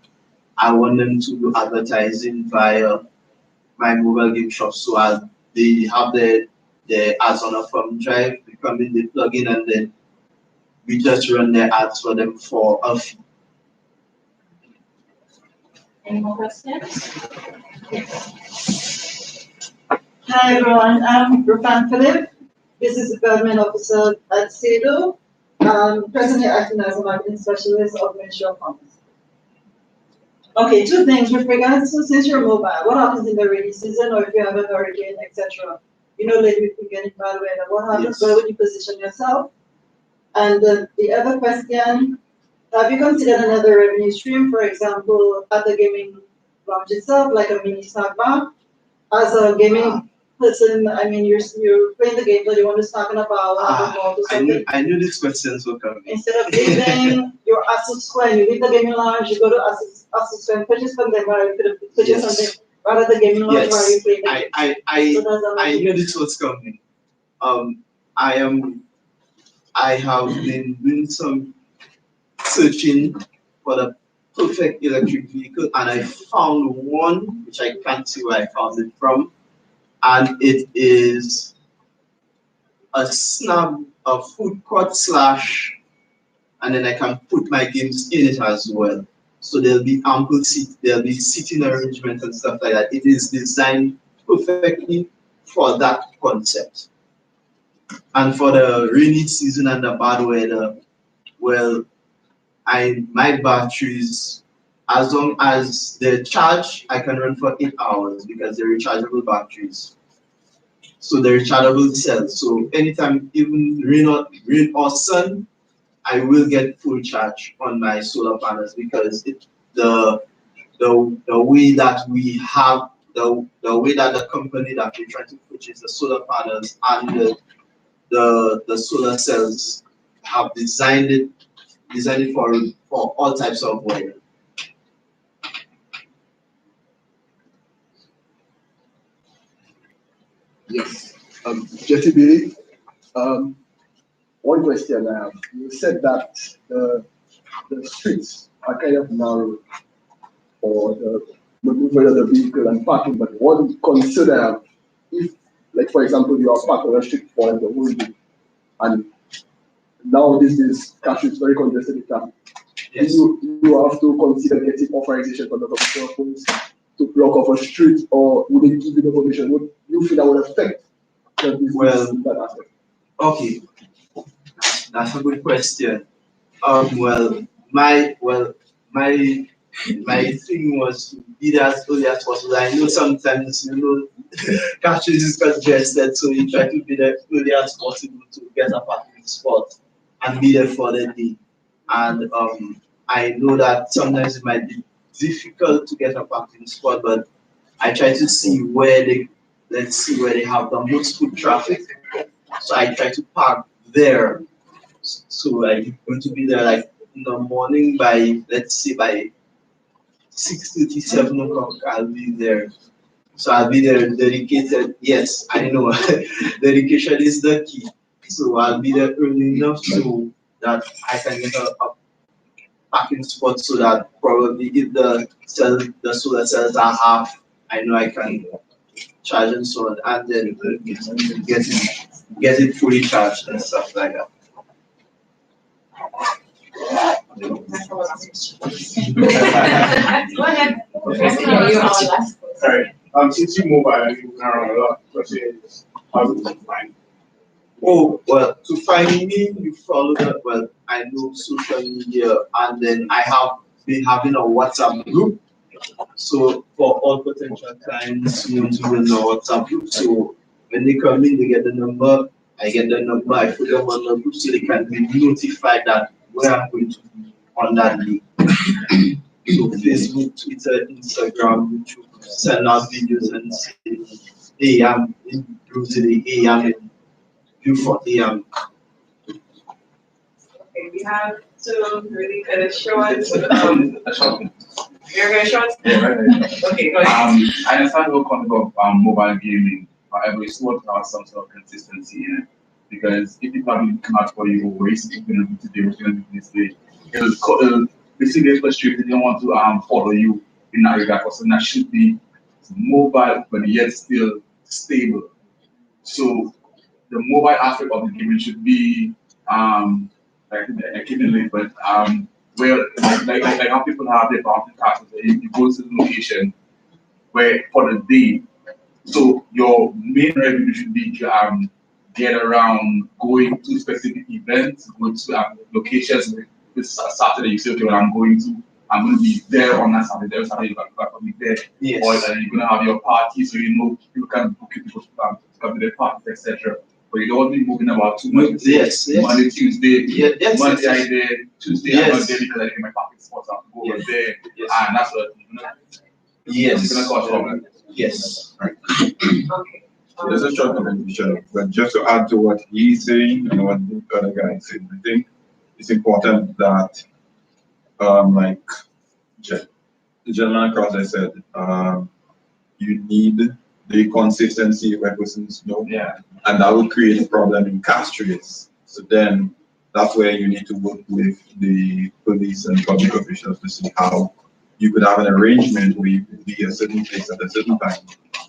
I want them to do advertising via my mobile game shop. So as they have their ads on a thumb drive, they come in, they plug in, and then we just run their ads for them for a fee. Any more questions? Hi everyone, I'm Rufan Philip. This is the government officer at CEDO. Presently acting as a marketing specialist of Ministry of Commerce. Okay, two things with regards to since you're mobile, what happens in the rainy season or if you have a hurricane, etc. You know, like we can get in bad weather. What happens? Yes. Where would you position yourself? And the other question, have you considered another revenue stream, for example, at the gaming lounge itself, like a mini snack bar? As a gaming person, I mean, you're playing the game, but you want to snack in a bar or have a ball or something. I knew these questions were coming. Instead of leaving your Asus Square, you leave the gaming lounge, you go to Asus Square and purchase from them, or you could have purchased something rather than the gaming lounge while you play the game. I knew this was coming. I have been doing some searching for the perfect electric vehicle, and I found one which I can't see where I found it from, and it is a food court slash, and then I can put my games in it as well. So there'll be ample there'll be seating arrangements and stuff like that. It is designed perfectly for that concept. And for the rainy season and the bad weather, well, my batteries, as long as they're charged, I can run for 8 hours because they're rechargeable batteries. So they're rechargeable cells. So anytime, even rain or sun, I will get full charge on my solar panels because the way that we have the way that the company that we're trying to purchase the solar panels and the solar cells have designed it for all types of weather. Yes. Jeffy Billy, one question I have. You said that the streets are kind of narrow for the movement of the vehicle and parking, but one concern I have, if, like for example, you are parked on a street for the whole day, and now this is traffic is very congested with traffic. Yes. You have to consider getting authorization from the government police to block off a street, or would they give you the permission? Would you feel that would affect the business in that aspect? Okay, that's a good question. Well, my my thing was to be there as early as possible. I know sometimes catches is congested, so you try to be there early as possible to get a parking spot and be there for the day. And I know that sometimes it might be difficult to get a parking spot, but I try to see where let's see where they have the most foot traffic. So I try to park there. So I'm going to be there like in the morning by, let's say by 6:30, 7 o'clock, I'll be there. So I'll be there dedicated. Yes, I know. Dedication is the key. So I'll be there early enough so that I can get a parking spot so that probably if the solar cells are half, I know I can charge and so on, and then get it fully charged and stuff like that. Go ahead. Okay. Sorry. Since you mobile, you can run a lot. Questions. How do you find? Oh, well, to find me, you follow that. Well, I know social media, and then I have been having a WhatsApp group. So for all potential clients, you want to be in the WhatsApp group. So when they come in, they get the number. I get the number. I put them on the group so they can be notified that where I'm going to be on that day. So Facebook, Twitter, Instagram, YouTube, send out videos and say, hey, I'm in Blue today. Hey, I'm in Beaufort. Hey, I'm. Okay, we have to really kind of show us. You're gonna show us? Yeah, right. Okay, go ahead. I understand the concept of mobile gaming. However, it's what to have some sort of consistency in it. Because if people are really come out for you, or race is going to be today, what's going to be this day, it'll basically get frustrated. They don't want to follow you in that regard. For something that should be mobile, but yet still stable. So the mobile aspect of the gaming should be like keeping late, but where like how people have their bounty passes, you go to the location where for the day. So your main revenue should be get around going to specific events, going to locations. This Saturday, you say, okay, well, I'm going to be there on that Saturday. Every Saturday, you're going to be there. Yes. Or you're going to have your party, so you know people can book people to come to their parties, etc. But you don't want to be moving about too much. Yes. Monday, Tuesday, Yes. Monday I there, Tuesday Yes. I'm not there because I get my parking spots. I have to go over there, Yes. and that's what Yes. it's going to cause problems. Yes. Okay. There's a short contribution, but just to add to what he's saying and what the other guy is saying, I think it's important that, like the gentleman across I said, you need the consistency where persons know, and that will create a problem in cash rates. So then that's where you need to work with the police and public officials to see how you could have an arrangement where you could be a certain place at a certain time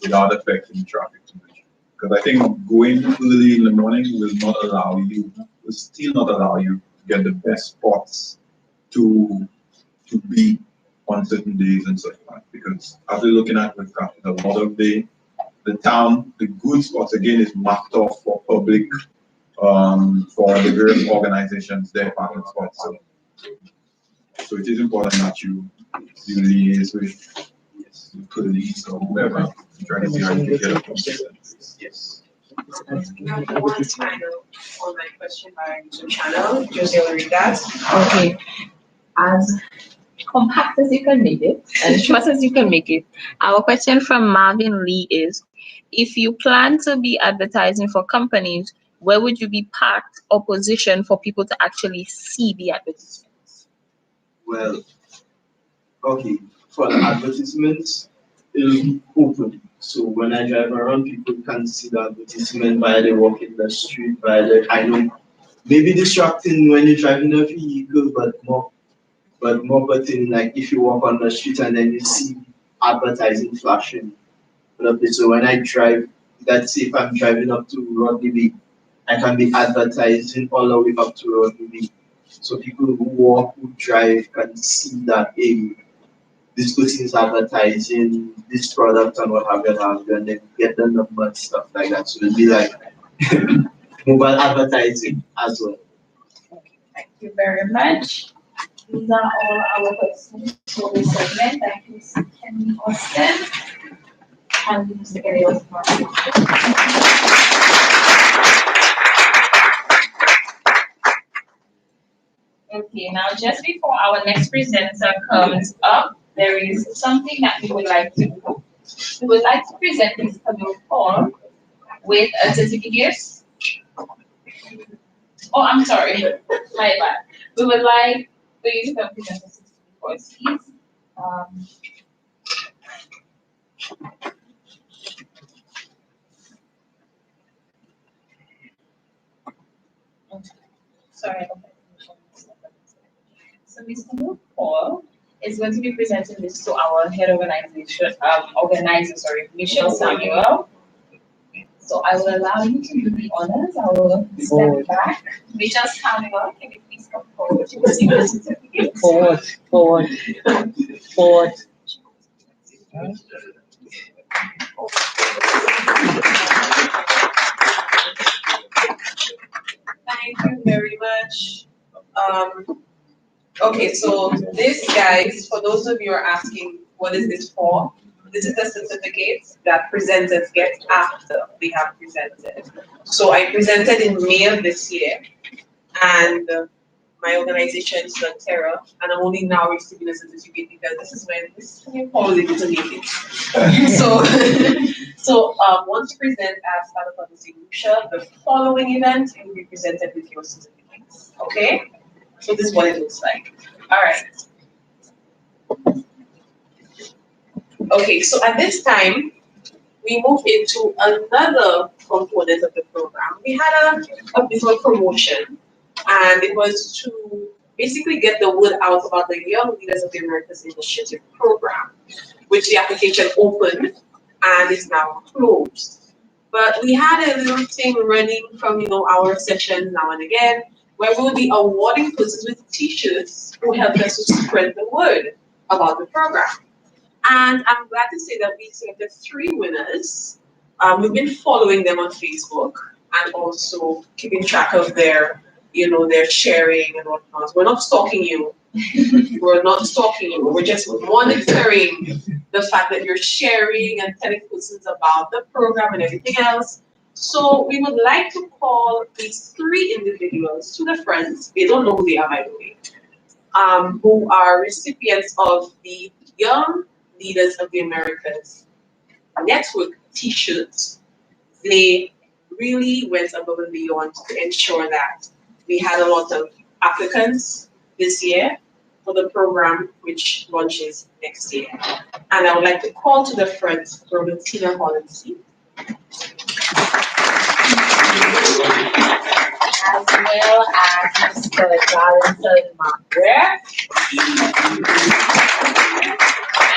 without affecting traffic too much. Because I think going early in the morning will still not allow you to get the best spots to be on certain days and such like. Because as we're looking at with a lot of the town, the good spots again is marked off for public, for the various organizations, their parking spots. So it is important that you liaise with the police or whoever to try to see how you can get a consistent. Yes. We have one final online question by YouTube channel. Josie will read that. Okay. As compact as you can make it and short as you can make it, our question from Marvin Lee is, if you plan to be advertising for companies, where would you be parked or positioned for people to actually see the advertisements? Well, okay, for the advertisements, it'll be open. So when I drive around, people can see the advertisement while they walk in the street, I know maybe distracting when you're driving a vehicle, but more pertinent like if you walk on the street and then you see advertising flashing. So when I drive, let's say if I'm driving up to Rodney, I can be advertising all the way up to Rodney. So people who walk, who drive can see that, hey, this person is advertising this product and what have you, and then get the number and stuff like that. So it'll be like mobile advertising as well. Thank you very much. These are all our questions for this segment. Thank you, Mr. Kenny Austin and Mr. Gary Osborne. Okay, now just before our next presenter comes up, there is something that we would like to do. We would like to present this coming form with a certificate. Oh, I'm sorry, my bad. We would like for you to come present the certificate, please. Sorry. So Mr. Paul is going to be presenting this to our head organizer, Michelle Samuel. So I will allow you to do the honors. I will step back. Michelle Samuel, can you please come forward to receive the certificate? Forward. Thank you very much. Okay, so this, guys, for those of you who are asking, what is this for? This is the certificate that presenters get after they have presented. So I presented in May of this year, and my organization is Terra, and I'm only now receiving a certificate because this is when this Paul was able to make it. So once you present at Startup on Lucia, the following event will be presented with your certificates. Okay? So this is what it looks like. All right. Okay, so at this time, we move into another component of the program. We had a visual promotion, and it was to basically get the word out about the Young Leaders of the Americas Initiative program, which the application opened and is now closed. But we had a little thing running from our session now and again, where we will be awarding persons with t-shirts who helped us to spread the word about the program. And I'm glad to say that we selected 3 winners. We've been following them on Facebook and also keeping track of their sharing and whatnot. We're not stalking you. We're not stalking you. We're just monitoring the fact that you're sharing and telling persons about the program and everything else. So we would like to call these 3 individuals to the friends. They don't know who they are, by the way, who are recipients of the Young Leaders of the Americas Network t-shirts. They really went above and beyond to ensure that we had a lot of applicants this year for the program, which launches next year. And I would like to call to the front Robert Tina Hollandsey, as well as Mr. Darlington Margaret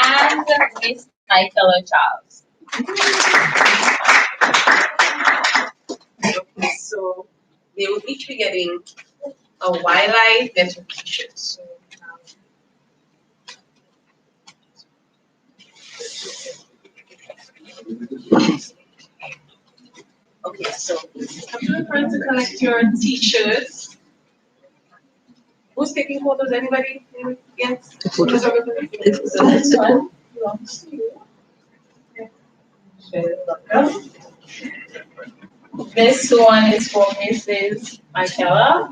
and Miss Michaela Charles. Okay, so they will each be getting a Wildlife Network t-shirt. So, okay, so come to the front to collect your t-shirts. Who's taking photos? Anybody? Yes? So this one belongs to you. Welcome. This one is for Mrs. Michaela.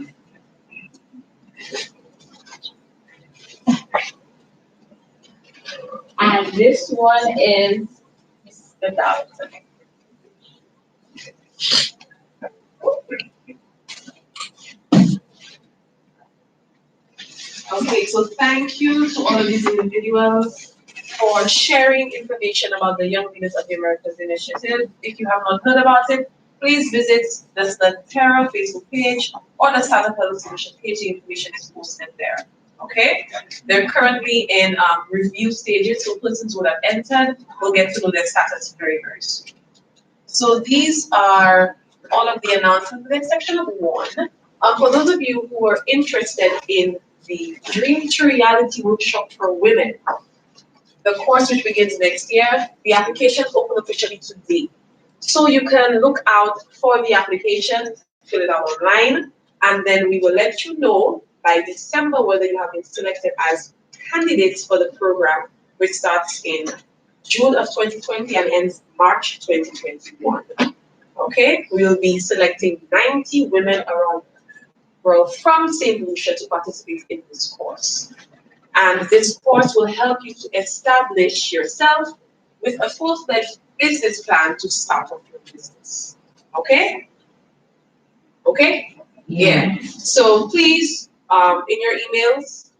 And this one is Mr. Darlington. Okay, so thank you to all of these individuals for sharing information about the Young Leaders of the Americas Initiative. If you have not heard about it, please visit the Terra Facebook page or the Startup Huddle Solution page. The information is posted there. Okay? They're currently in review stages, so persons who have entered will get to know their status very, very soon. So these are all of the announcements. The next section of 1. For those of you who are interested in the Dream to Reality Workshop for Women, the course which begins next year, the applications open officially today. So you can look out for the applications fill it out online, and then we will let you know by December whether you have been selected as candidates for the program, which starts in June of 2020 and ends March 2021. Okay, we'll be selecting 90 women around the world from St. Lucia to participate in this course. And this course will help you to establish yourself with a full-fledged business plan to start off your business. Okay? Okay? Yeah. So please, in your emails,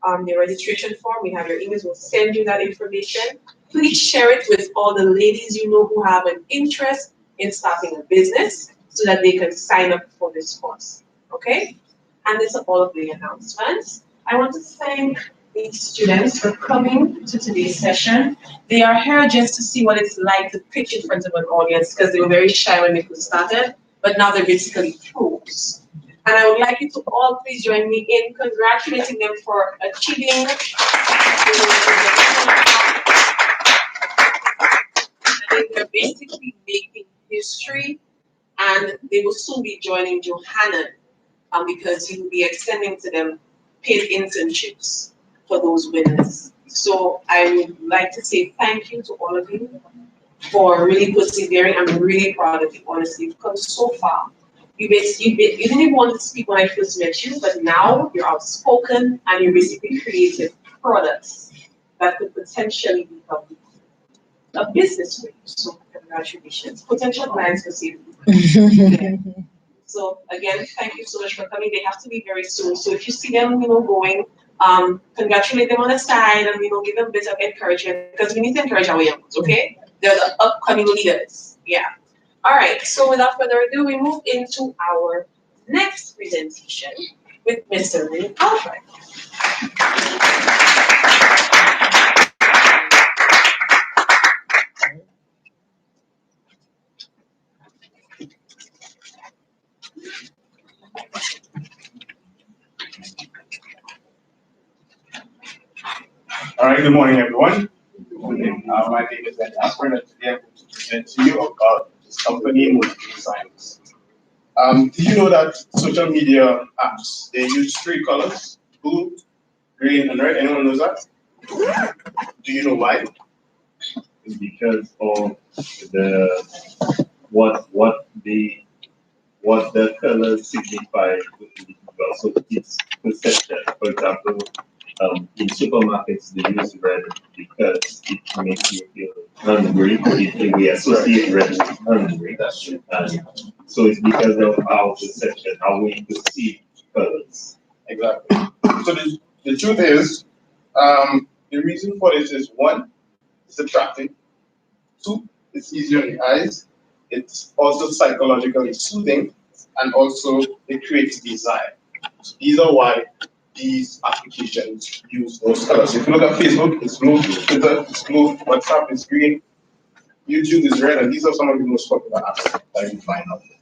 the registration form, we have your emails, we'll send you that information. Please share it with all the ladies you know who have an interest in starting a business so that they can sign up for this course. Okay? And these are all of the announcements. I want to thank these students for coming to today's session. They are here just to see what it's like to pitch in front of an audience because they were very shy when they first started, but now they're basically pros. And I would like you to all please join me in congratulating them for achieving. They're basically making history, and they will soon be joining Johanna because he will be extending to them paid internships for those winners. So I would like to say thank you to all of you for really persevering. I'm really proud of you, honestly. You've come so far. You didn't even want to speak when I first met you, but now you're outspoken and you're basically creating products that could potentially become a business for you. So congratulations. Potential clients for saving. Yeah. So again, thank you so much for coming. They have to be very soon. So if you see them, going, congratulate them on the side and give them a bit of encouragement because we need to encourage our young ones, okay? They're the upcoming leaders. Yeah. All right. So without further ado, we move into our next presentation with Mr. Lynn Alfred. All right, good morning, everyone. My name is Ben Alfred, and today I'm going to present to you about this company, Multiple Designs. Do you know that social media apps, they use three colors, blue, green, and red? Anyone knows that? Do you know why? It's because of what the colors signify to the individual. So it's perception. For example, in supermarkets they use red because it makes you feel hungry. We associate red with hungry. That's true. So it's because of our perception, how we perceive colors. Exactly. So the truth is, the reason for this is one, it's attractive. Two, it's easier on the eyes. It's also psychologically soothing, and also it creates desire. So these are why these applications use those colors. If you look at Facebook, it's blue, Twitter, it's blue, WhatsApp is green, YouTube is red, and these are some of the most popular apps that you find out there.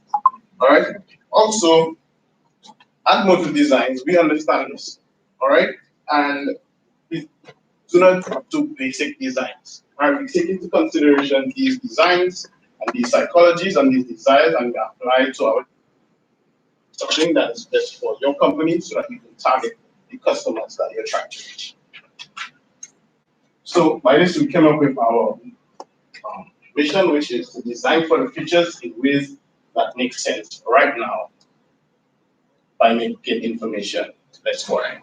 All right. Also, at Multiple Designs, we understand this. All right, and we do not do basic designs. All right, we take into consideration these designs and these psychologies and these desires, and we apply to our something that is best for your company so that you can target the customers that you're trying to reach. So by this, we came up with our vision, which is to design for the futures in ways that make sense right now by making information less boring.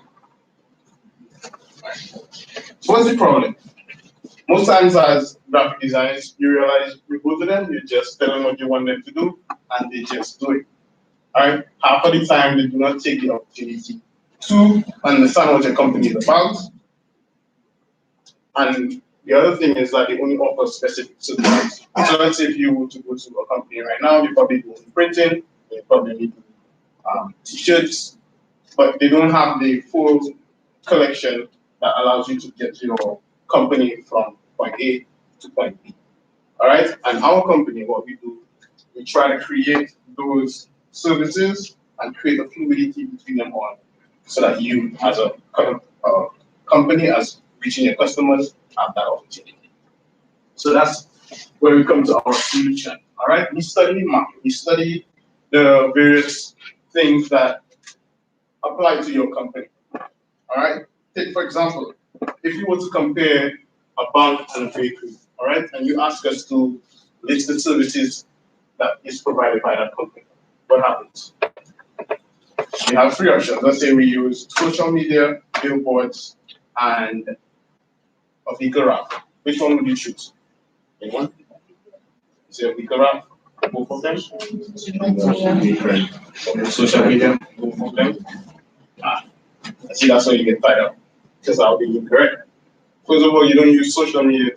So what's the problem? Most times as graphic designers, you realize you go to them, you just tell them what you want them to do, and they just do it. All right? Half of the time, they do not take the opportunity to understand what your company is about. And the other thing is that they only offer specific solutions. So let's say if you were to go to a company right now, you probably do printing, they probably need t-shirts, but they don't have the full collection that allows you to get your company from point A to point B. All right? And our company, what we do, we try to create those services and create a fluidity between them all so that you, as a company, as reaching your customers, have that opportunity. So that's where we come to our solution. All right? We study market. We study the various things that apply to your company. All right. Take for example, if you were to compare a bank and a bakery, all right, and you ask us to list the services that is provided by that company, what happens? We have three options. Let's say we use social media, billboards, and a vehicle wrap. Which one would you choose? Anyone? Is it a vehicle wrap? Both of them? Social media, both of them? I see that's why you get tired of, because I'll be incorrect. First of all, you don't use social media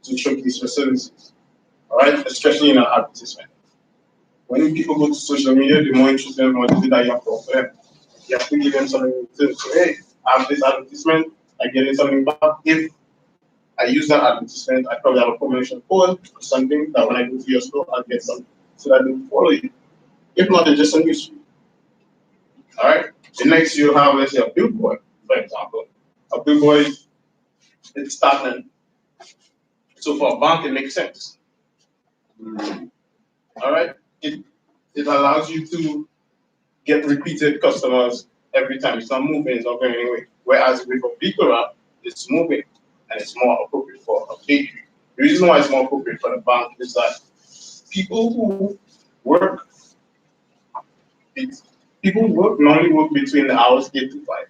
to showcase your services, all right? Especially in an advertisement. When people go to social media, the more interested and more that you have to offer them. You have to give them something to say, hey, I have this advertisement, I get it something back. If I use that advertisement, I probably have a promotion code or something that when I go to your store, I'll get something so that they will follow you. If not, it's just a news feed. All right? The next you have, let's say, a billboard, for example. A billboard, it's starting. So for a bank, it makes sense. All right? It allows you to get repeated customers every time. It's not moving, it's not going anywhere. Whereas with a vehicle wrap, it's moving and it's more appropriate for a bakery. The reason why it's more appropriate for the bank is that people who work, normally work between the hours 8 to 5.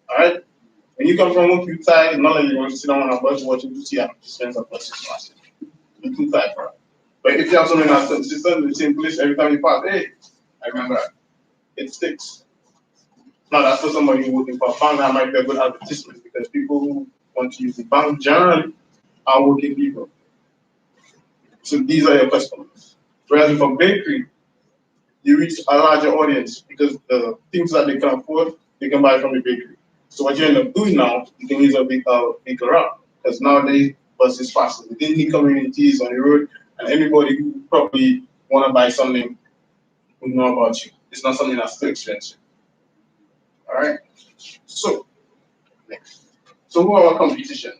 All right? When you come from work, you're tired, not like you want to sit down on a bus watching to see advertisements of buses passing. You're too tired for it. But if you have something that's consistent in the same place every time you pass, hey, I remember that. It sticks. Now that's for somebody who's working for a bank, that might be a good advertisement because people who want to use the bank generally are working people. So these are your customers. Whereas with a bakery, you reach a larger audience because the things that they can afford, they can buy from the bakery. So what you end up doing now, you can use a bigger route because nowadays buses faster within the communities on the road, and anybody who probably want to buy something will know about you. It's not something that's too expensive. All right. So next. So who are our competition?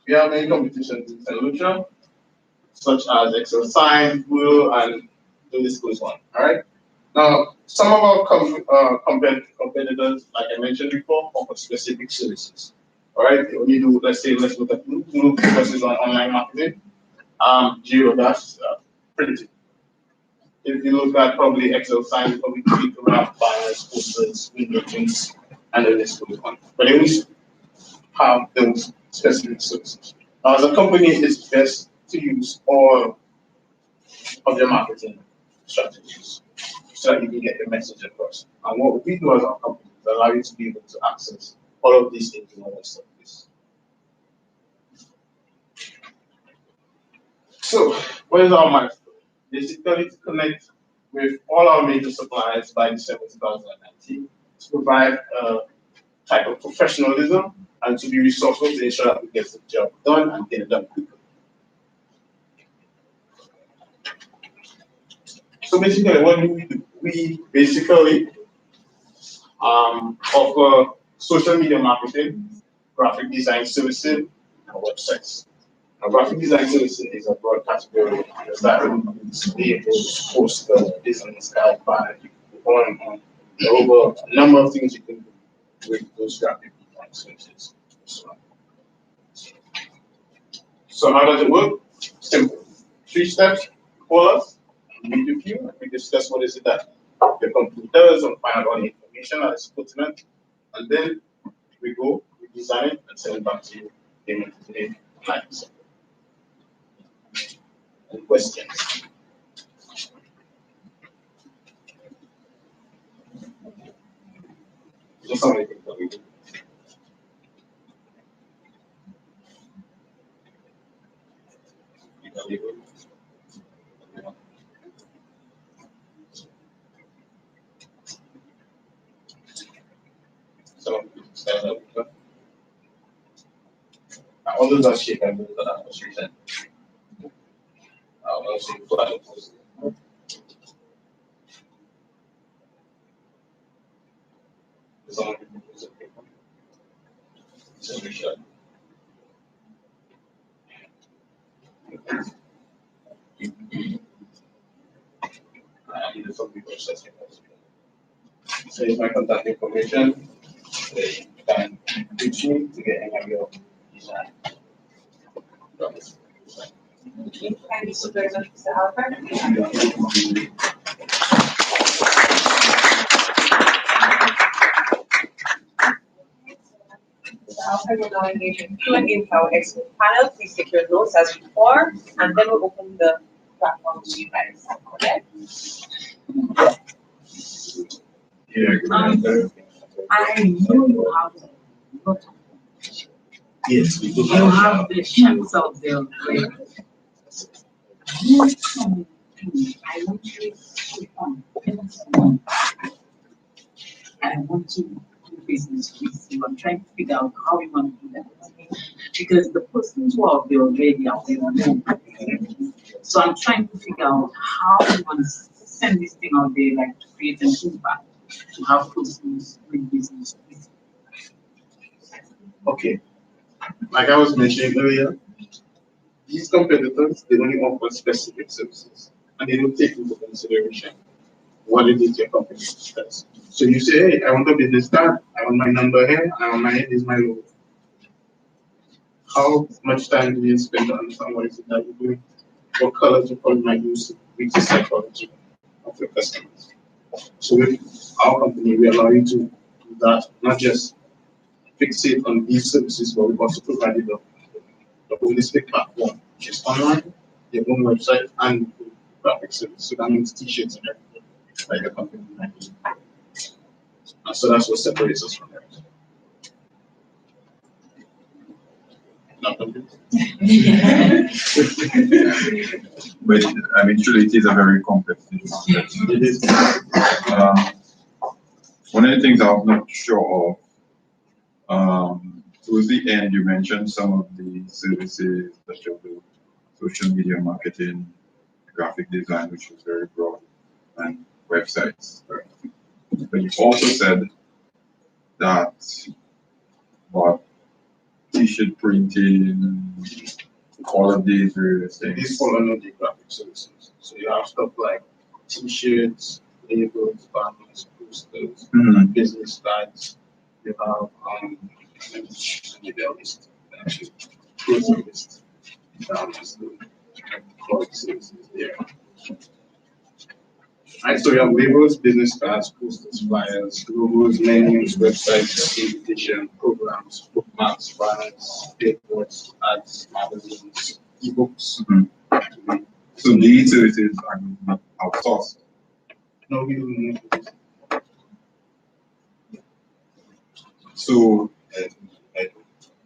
We have many competitions in St. Lucia, such as exercise, Huddle, and the list goes on. All right. Now, some of our competitors, like I mentioned before, offer specific services. All right. When you do, let's look at Huddle focuses on online marketing. Geo, that's printing. If you look at probably Excel signs, probably tweet around banners, posters, window things, and the list goes on. But they only have those specific services. Now, as a company, it's best to use all of your marketing strategies so that you can get your message across. And what we do as our company is allow you to be able to access all of these things in one service. So, what is our milestone? Basically, to connect with all our major suppliers by December 2019 to provide a type of professionalism and to be resourceful to ensure that we get the job done and get it done quickly. So basically, what do we do? We basically offer social media marketing, graphic design services, and websites. Now, graphic design services is a broad category that includes labels, posters, business cards, banners, on over a number of things you can do with those graphic design services. So how does it work? Simple. 3 steps. Call us, meet with you, and we discuss what is it that your company does and find out all the information that is pertinent. And then we go, we design it, and send it back to you. Payment today, 9%. Any questions? Just some of the things that we do. So, stand up. All those are shape and those are most recent. I'll also fly it. Someone can use it. So we should. either something processing as well. So here's my contact information. You can reach me to get any of your design. Okay, thank you so very much, Mr. Alfred. Mr. Alfred will now engage in Q&A with our expert panel. Please take your notes as before, and then we'll open the platform to you guys. Okay? I know you have a lot of Yes, we do you have the chance out there. Right? I want you to on. I want to do business with you. I'm trying to figure out how we want to do that. Because the persons who are there already are there alone. So I'm trying to figure out how we want to send this thing out there, like to create an impact, to have persons doing business with you. Okay. Like I was mentioning earlier, these competitors, they only offer specific services and they don't take into consideration what it is your company does. So you say, hey, I want a business card, I want my number here, I want my head is my logo. How much time do you spend to understand what is it that you're doing? What colors you probably might use to reach the psychology of your customers? So with our company, we allow you to do that, not just fixate on these services, but we also provide you the holistic platform, which is online, your own website, and graphic service. So that means t-shirts and everything, like a company might do. And so that's what separates us from everything. Not convinced? But I mean, truly, it is a very competitive market. It is. One of the things I'm not sure of, towards the end, you mentioned some of the services that you do, social media marketing, graphic design, which is very broad, and websites. But you also said that about t-shirt printing, all of these various things. These fall under the graphic services. So you have stuff like t-shirts, labels, banners, posters, business cards. You have maybe a list, actually, closing list. Just the product services there. Right, so you have labels, business cards, posters, flyers, logos, menus, websites, invitation, programs, bookmarks, banners, billboards, ads, magazines, ebooks. So these services are not outsourced. No, we don't know. So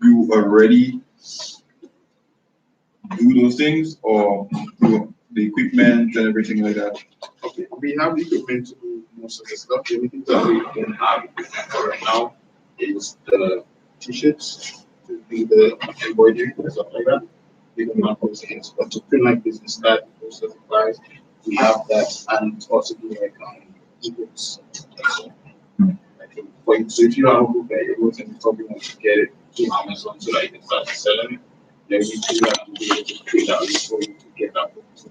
you already do those things, or do the equipment and everything like that? Okay, we have the equipment to do most of the stuff. The only thing that we don't have equipment for right now is the t-shirts, to do the embroidery and stuff like that. We don't have those things, but to print like business cards, posters, flyers, we have that, and also do like ebooks. So if you have a book that you're wrote and you probably want to get it to Amazon so that you can start selling it, then we do have to be able to create that list for you to get that book to.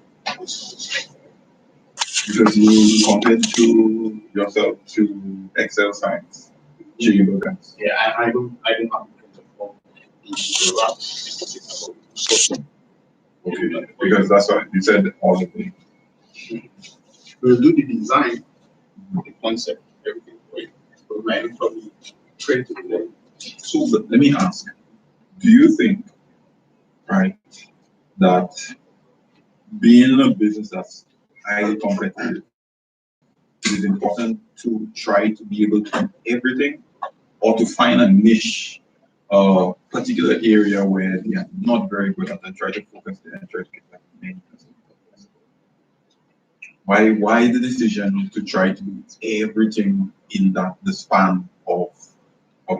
Because you compare to yourself to Excel signs, Jiggy guns. Yeah, I don't have a printer for the wraps. Okay, because that's what you said all of them. We'll do the design, the concept, everything for you. We might probably train to do that. So but let me ask, do you think, right, that being in a business that's highly competitive, it is important to try to be able to do everything, or to find a niche, a particular area where they are not very good at and try to focus there and try to get that many customers? Why the decision to try to do everything in the span of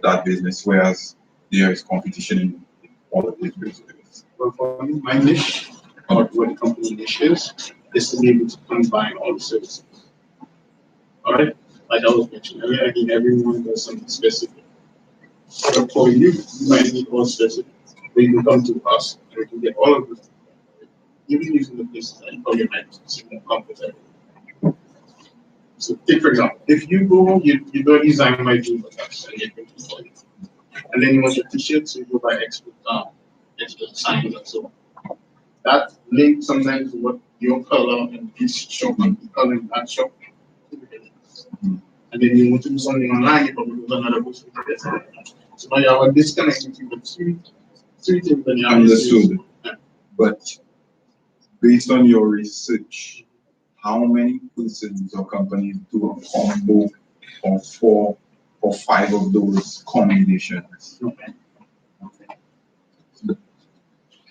that business, whereas there is competition in all of these businesses? Well, for me, my niche, or what the company niche is to be able to combine all the services. All right, like I was mentioning earlier, I think everyone does something specific. So for you, you might need all specific, but you can come to us and we can get all of this. Even using the business, and you probably might see more comfortable. So take for example, if you go, you do a design by June, and you print for it. And then you want your t-shirt, so you go by expert signs and so on. That link sometimes to what your color in this shop and the color in that shop. And then you want to do something online, you probably do another post. So now you have a disconnect between the three things that you have. Understood. But based on your research, how many persons or companies do a combo of 4 or 5 of those combinations? Okay.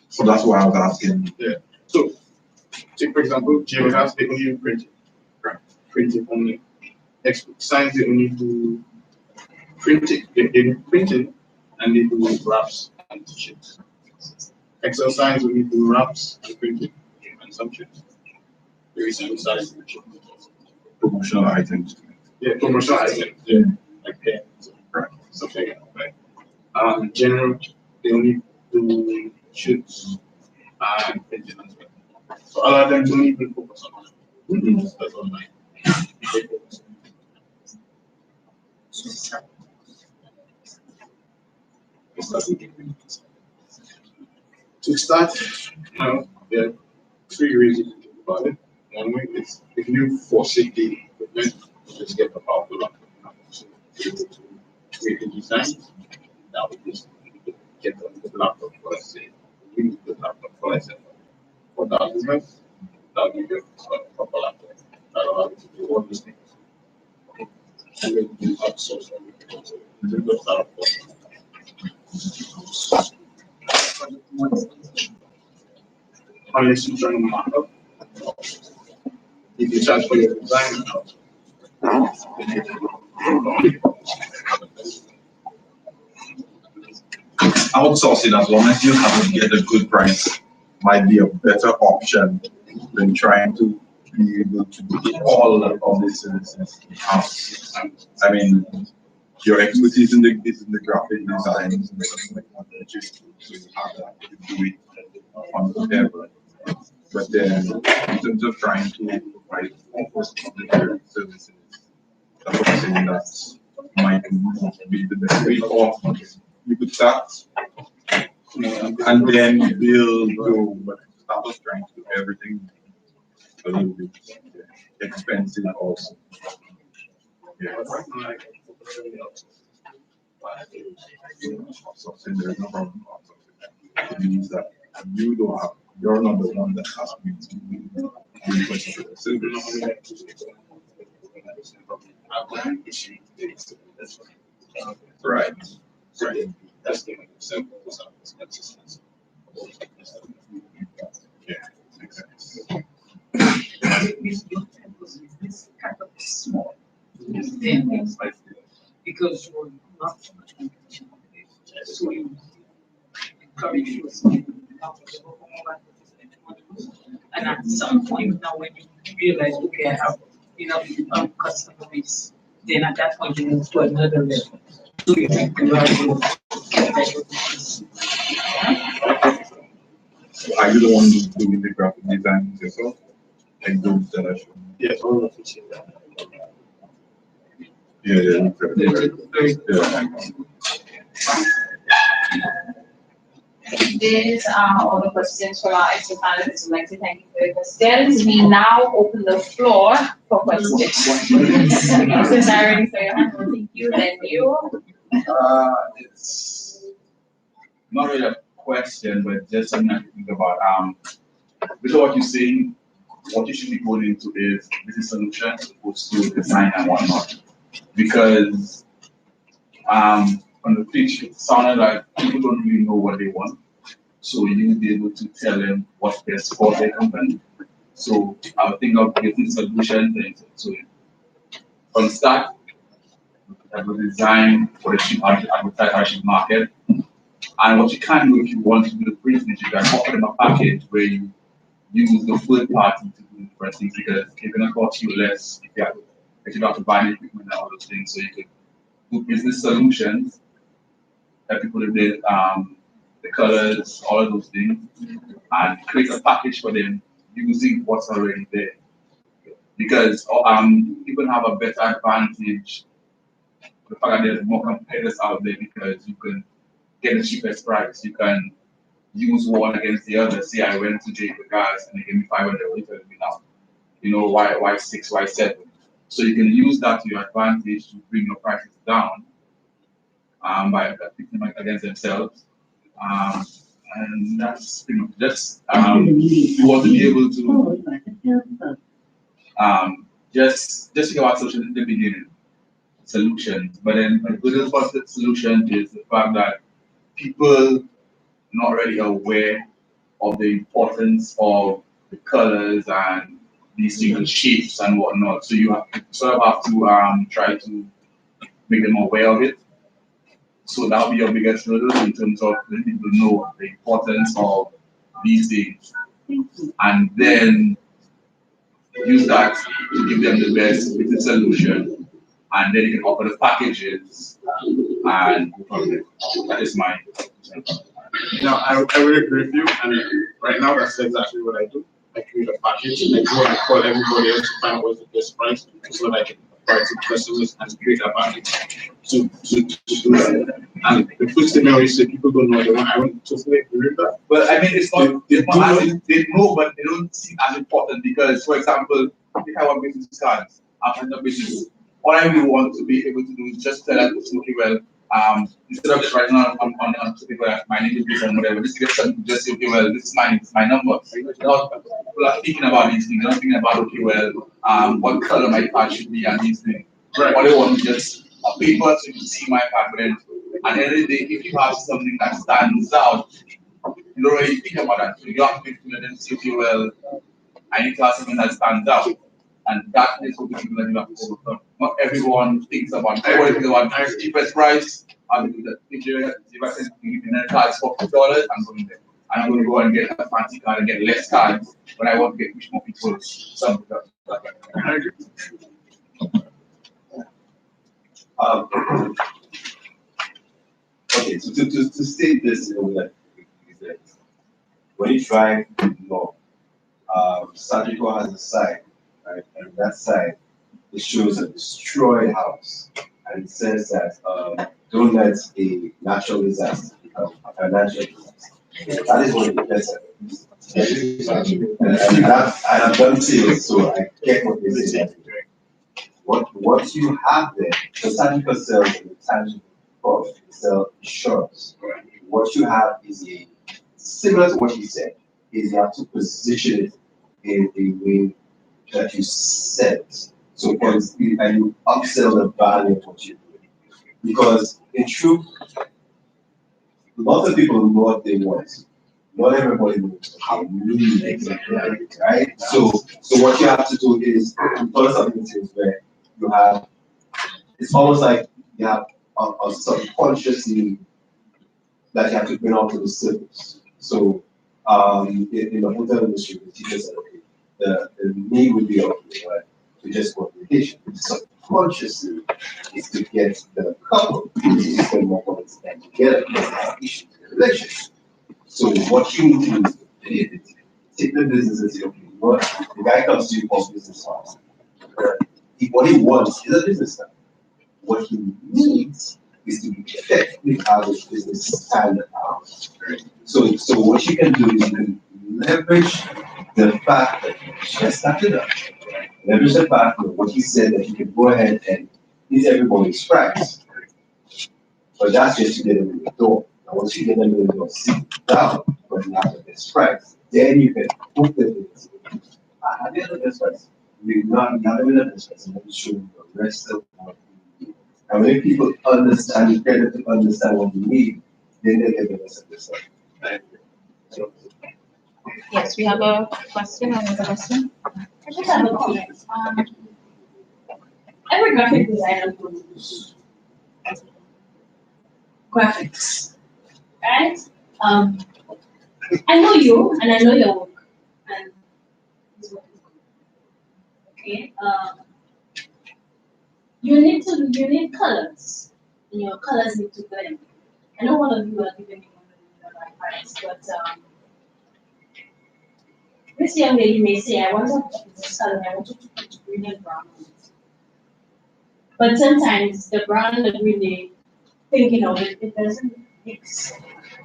So that's why I was asking. Yeah. So, take for example, Geogas, they only do printing. Right. Printing only. Expert Science, they only do printing. They do printing and they do wraps and t-shirts. Excel Science only do wraps and printing and some shirts. There is some size Promotional items. Yeah, promotional items. Yeah, like pens, right, something like that. General, they only do shirts and printing as well. So a lot of them don't even focus on it. That's online. They focus on it. To start, there are 3 reasons to think about it. One way is if you forsake the equipment, just get the powerful laptop. So you're able to create the design, that would just get the laptop for, let's say, use the laptop for, let's say, 4,000 months, that would be your proper laptop. That allows you to do all these things. And then you outsource everything. So you can go start up. Unless you try to mark up, if you charge for your design, Outsourcing, as long as you have to get a good price, might be a better option than trying to be able to do all of these services in-house. I mean, your expertise in the graphic design and stuff like that, just so you have that, you do it on whatever. But then, in terms of trying to provide public services, that's what I'm saying that might be the best way. Or you could start and then build, but start off trying to do everything a little bit expensive also. Yeah. Outsourcing, there's no problem outsourcing. It means that you're not the one that has to do the service. Right. Right. That's the simple expenses. Yeah, makes sense. This kind of small. Because you're not so much competition. So you encourage yourself. And at some point now, when you realize, okay, I have enough customer base, then at that point you move to another level. So you think the right. Are you the one who's doing the graphic designs yourself? Like those that are shown? Yes, all of it. These are all the questions from our expert panelists. I'd like to thank you for your questions. We now open the floor for questions. Since I already saw your hand, well, thank you. Then you. It's not really a question, but just something I think about. With what you're saying, what you should be going into is business solution as opposed to design and whatnot. Because on the pitch, it sounded like people don't really know what they want. So you will be able to tell them what's best for their company. So I would think of getting solutions. So from the start, have a design for the cheap advertising market. And what you can do if you want to do the business, you can offer them a package where you use the third party to do different things because it's going to cost you less if you don't have to buy the equipment and all those things. So you could do business solutions, help people with the colors, all of those things, and create a package for them using what's already there. because people have a better advantage. The fact that there's more competitors out there because you can get the cheapest price. You can use one against the other. Say I went to J for gas and they gave me 500 liters now. You know, why 6, why 7? So you can use that to your advantage to bring your prices down by picking them against themselves. And that's pretty much just you want to be able to just think about solutions in the beginning, solutions. But then a good part of the solution is the fact that people not really aware of the importance of the colors and these single shapes and whatnot. So you sort of have to try to make them aware of it. So that'll be your biggest hurdle in terms of letting people know the importance of these things, and then use that to give them the best fitting solution, and then you can offer the packages and go from there. That is my. Now, I will agree with you, and right now that's exactly what I do. I create a package, I go and call everybody else to find out what's the best price so that I can apply to customers and create a package to do that. And the first thing I always say, people don't know, I don't totally agree with that. But I mean, it's not, they know, but they don't see it as important because, for example, if I want business cards, I'm a business, all I really want to be able to do is just tell that person, okay, well, instead of just writing on people like my name is this and whatever, just get something to just say, okay, well, this is my number. People are thinking about these things, they're not thinking about, okay, well, what color my card should be and these things. Right. All they want is just a paper so you can see my card. But then at the end of the day, if you have something that stands out, you don't really think about that. So you have to then say, okay, well, I need to have something that stands out. And that is what people that you have to overcome. Not everyone thinks about everyone thinks about the cheapest price. If I said you give me a card for $50, I'm going there. And I'm going to go and get a fancy card and get less cards when I want to get much more people something like that. Okay, so to state this in a way that is that when you drive north, Sagicor has a sign, right? And that sign it shows a destroyed house, and it says that don't let a natural disaster become a financial disaster. That is one of the best and I'm done saying it, so I get what they say. What you have there, the Sagicor sells an intangible product, it sells insurance. What you have is a similar to what he said, is you have to position it in the way that you said it. So and you upsell the value of what you're doing. Because in truth, lots of people know what they want. Not everybody knows how really exactly it, right? So what you have to do is follow some things where you have it's almost like you have a subconscious need that you have to bring out to the surface. So in the hotel industry, the teacher said, okay, the need would be okay, right? To just go on vacation. Subconsciously is to get the couple to spend more money and together because they have issues in the relationship. So what you need to do is take the business and say, okay, you know what? The guy comes to you for business class. What he wants is a business class. What he needs is to be effectively out of business standard hours. So what you can do is you can leverage the fact that you just started up. Leverage the fact that what he said that you can go ahead and meet everybody's price. But that's just to get them in the door. And once you get them in the door, sit down, but you have the best price. Then you can book them in. I have the best price. You have the best price, and let me show you the rest of what you need. And when people understand, get them to understand what you need, then they get the rest of the stuff. Yes, we have a question. Another question. I just have a comment. Every graphic designer produces graphics, right? I know you and I know your work, and this work is good. Okay. You need colors, and your colors need to blend. I know one of you are giving me one of the price, but this young lady may say, I want to salon, I want to put green and brown on it. But sometimes the brown and the green, they think, it doesn't mix.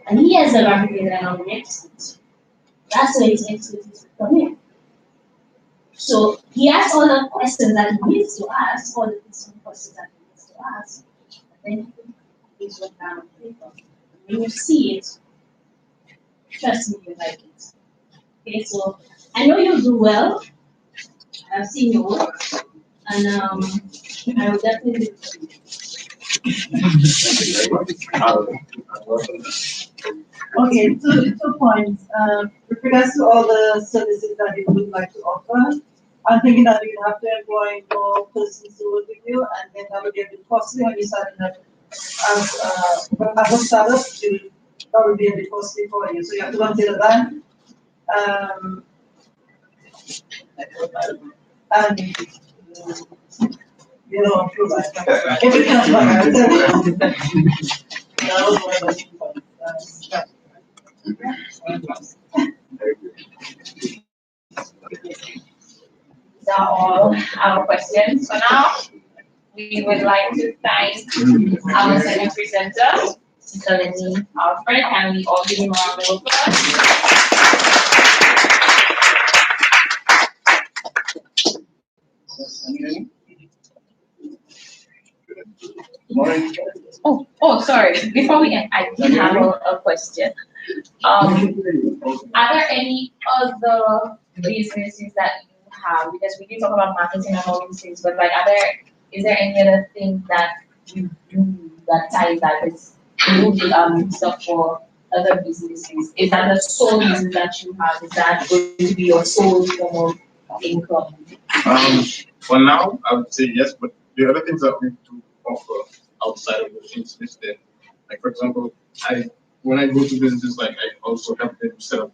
And he has the rapid and mix it. That's where his expertise come in. So he asks all the questions that he needs to ask, all the questions that he needs to ask, and then he puts it down on paper. When you see it, trust me, you like it. Okay, so I know you do well. I've seen your work, and I will definitely do it. Okay, two points. With regards to all the services that you would like to offer, I'm thinking that you have to employ more persons to work with you, and then that will get a bit costly when you start up as a startup. That will be a bit costly for you, so you have to consider that. And you know, true, right? Everything else, These are all our questions for now. We would like to thank our second presenter, Mr. Lenny Alfred, and we all give him a round of applause. Sorry. Before we end, I did have a question. Are there any other businesses that you have? Because we did talk about marketing and all these things, but is there any other thing that you do that ties that is good stuff for other businesses? Is that the sole business that you have? Is that going to be your sole form of income? For now, I would say yes, but the other things that we do offer outside of the things listed, like for example, when I go to businesses, like I also help them set up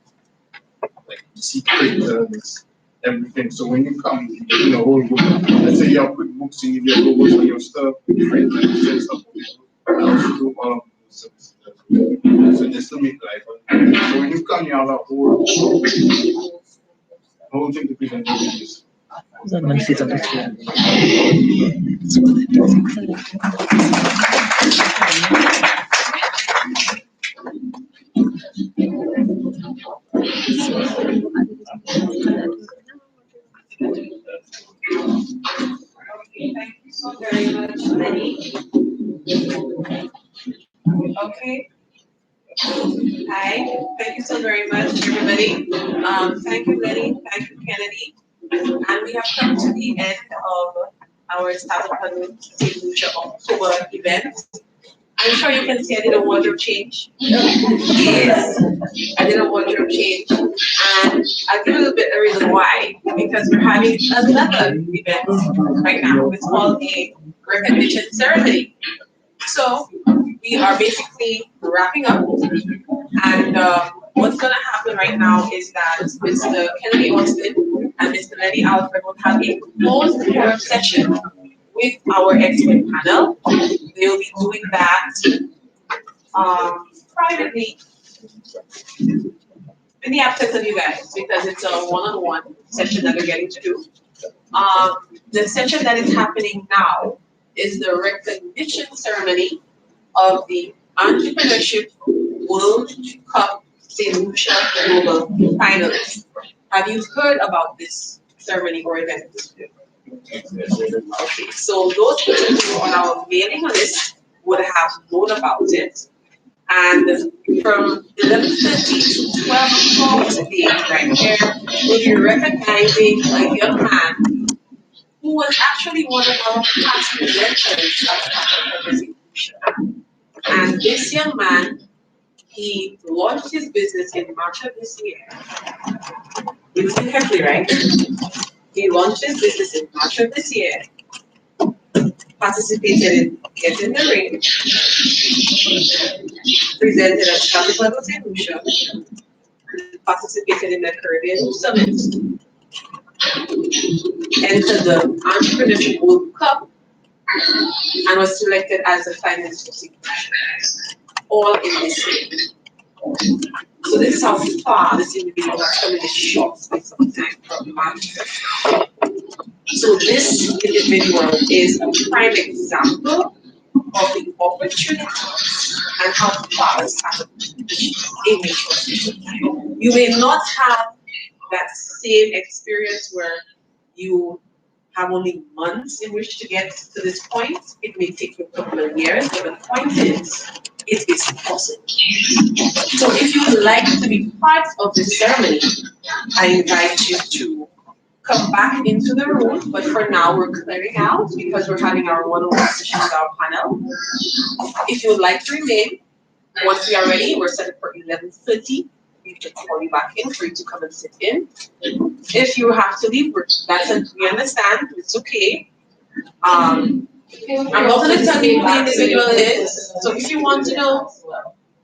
like secret everything. So when you come, you get the whole book. Let's say you have QuickBooks and you get logos on your stuff, different and stuff. I also do all of those services. So just to make life. So when you come, you have a whole thing to present to business. Okay, thank you so very much, Lenny. Okay. Hi, thank you so very much, everybody. Thank you, Lenny. Thank you, Kennedy. And we have come to the end of our Startup Huddle St. Lucia October event. I'm sure you can see I did a wardrobe change. Yes, I did a wardrobe change. And I'll give you a little bit of reason why. Because we're having another event right now. It's called a recognition ceremony. So we are basically wrapping up. And what's going to happen right now is that Mr. Kennedy Austin and Mr. Lenny Alfred will have a closed forum session with our expert panel. They'll be doing that privately in the absence of you guys, because it's a one-on-one session that we're getting to do. The session that is happening now is the recognition ceremony of the Entrepreneurship World Cup St. Lucia Global Finalists. Have you heard about this ceremony or event? Okay, so those people who are on our mailing list would have known about it. And from 11:30 to 12 o'clock today, right here, we'll be recognizing a young man who was actually one of our past presenters at the And this young man, he launched his business in March of this year. You listen carefully, right? He launched his business in March of this year, participated in Get in the Ring, presented at Startup St. Lucia, participated in the Caribbean Summit, entered the Entrepreneurship World Cup, and was selected as the finalist for St. Lucia. All in this year. So this is how far this individual has come in a short space of time from math. So this individual is a prime example of the opportunities and how fast in a short space of time. You may not have that same experience where you have only months in which to get to this point. It may take you a couple of years, but the point is, it is possible. So if you would like to be part of this ceremony, I invite you to come back into the room, but for now we're clearing out because we're having our one-on-one session with our panel. If you would like to remain, once we are ready, we're set up for 11:30. We can call you back in for you to come and sit in. If you have to leave, we understand, it's okay. I'm not going to tell you who the individual is, so if you want to know,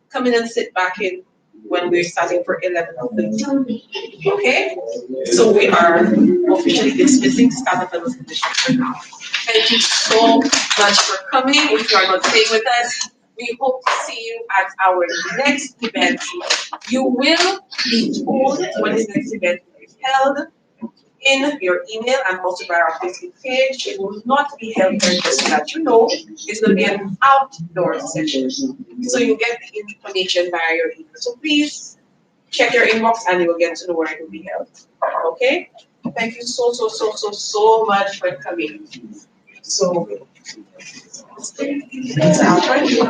come in and sit back in when we're starting for 11:30. Okay? So we are officially dismissing startup and condition for now. Thank you so much for coming. If you are not staying with us, we hope to see you at our next event. You will be told when this next event is held in your email and also by our Facebook page. It will not be held there, just so that you know. It's going to be an outdoor session. So you get the information via your email. So please check your inbox and you will get to know where it will be held. Okay? Thank you so much for coming. So it's Alfred. You're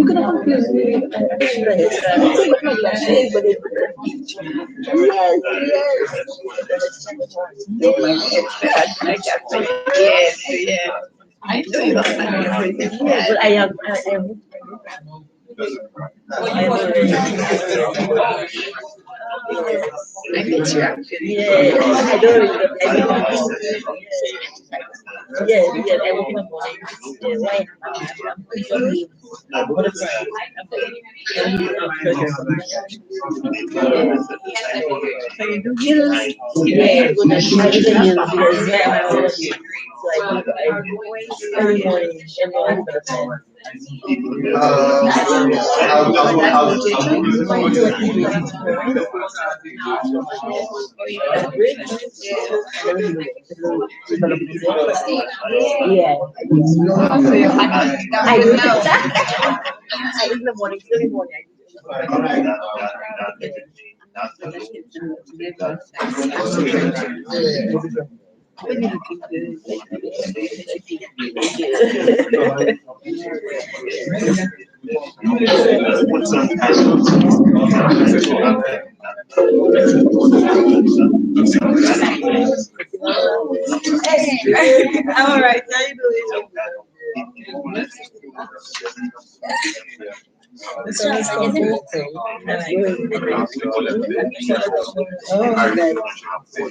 gonna confuse me. Yes, yes. I do that. Yes, but I am. I get you actually. Yeah, I don't remember. Yes, yes, I work in the morning. Yes, why? I'm pretty sure he. What is that? So you do heels? Yeah, good. I do the heels because where am I working? So I do every morning, for the time. Yeah. I do that. I in the morning, every morning. All right, now you do it.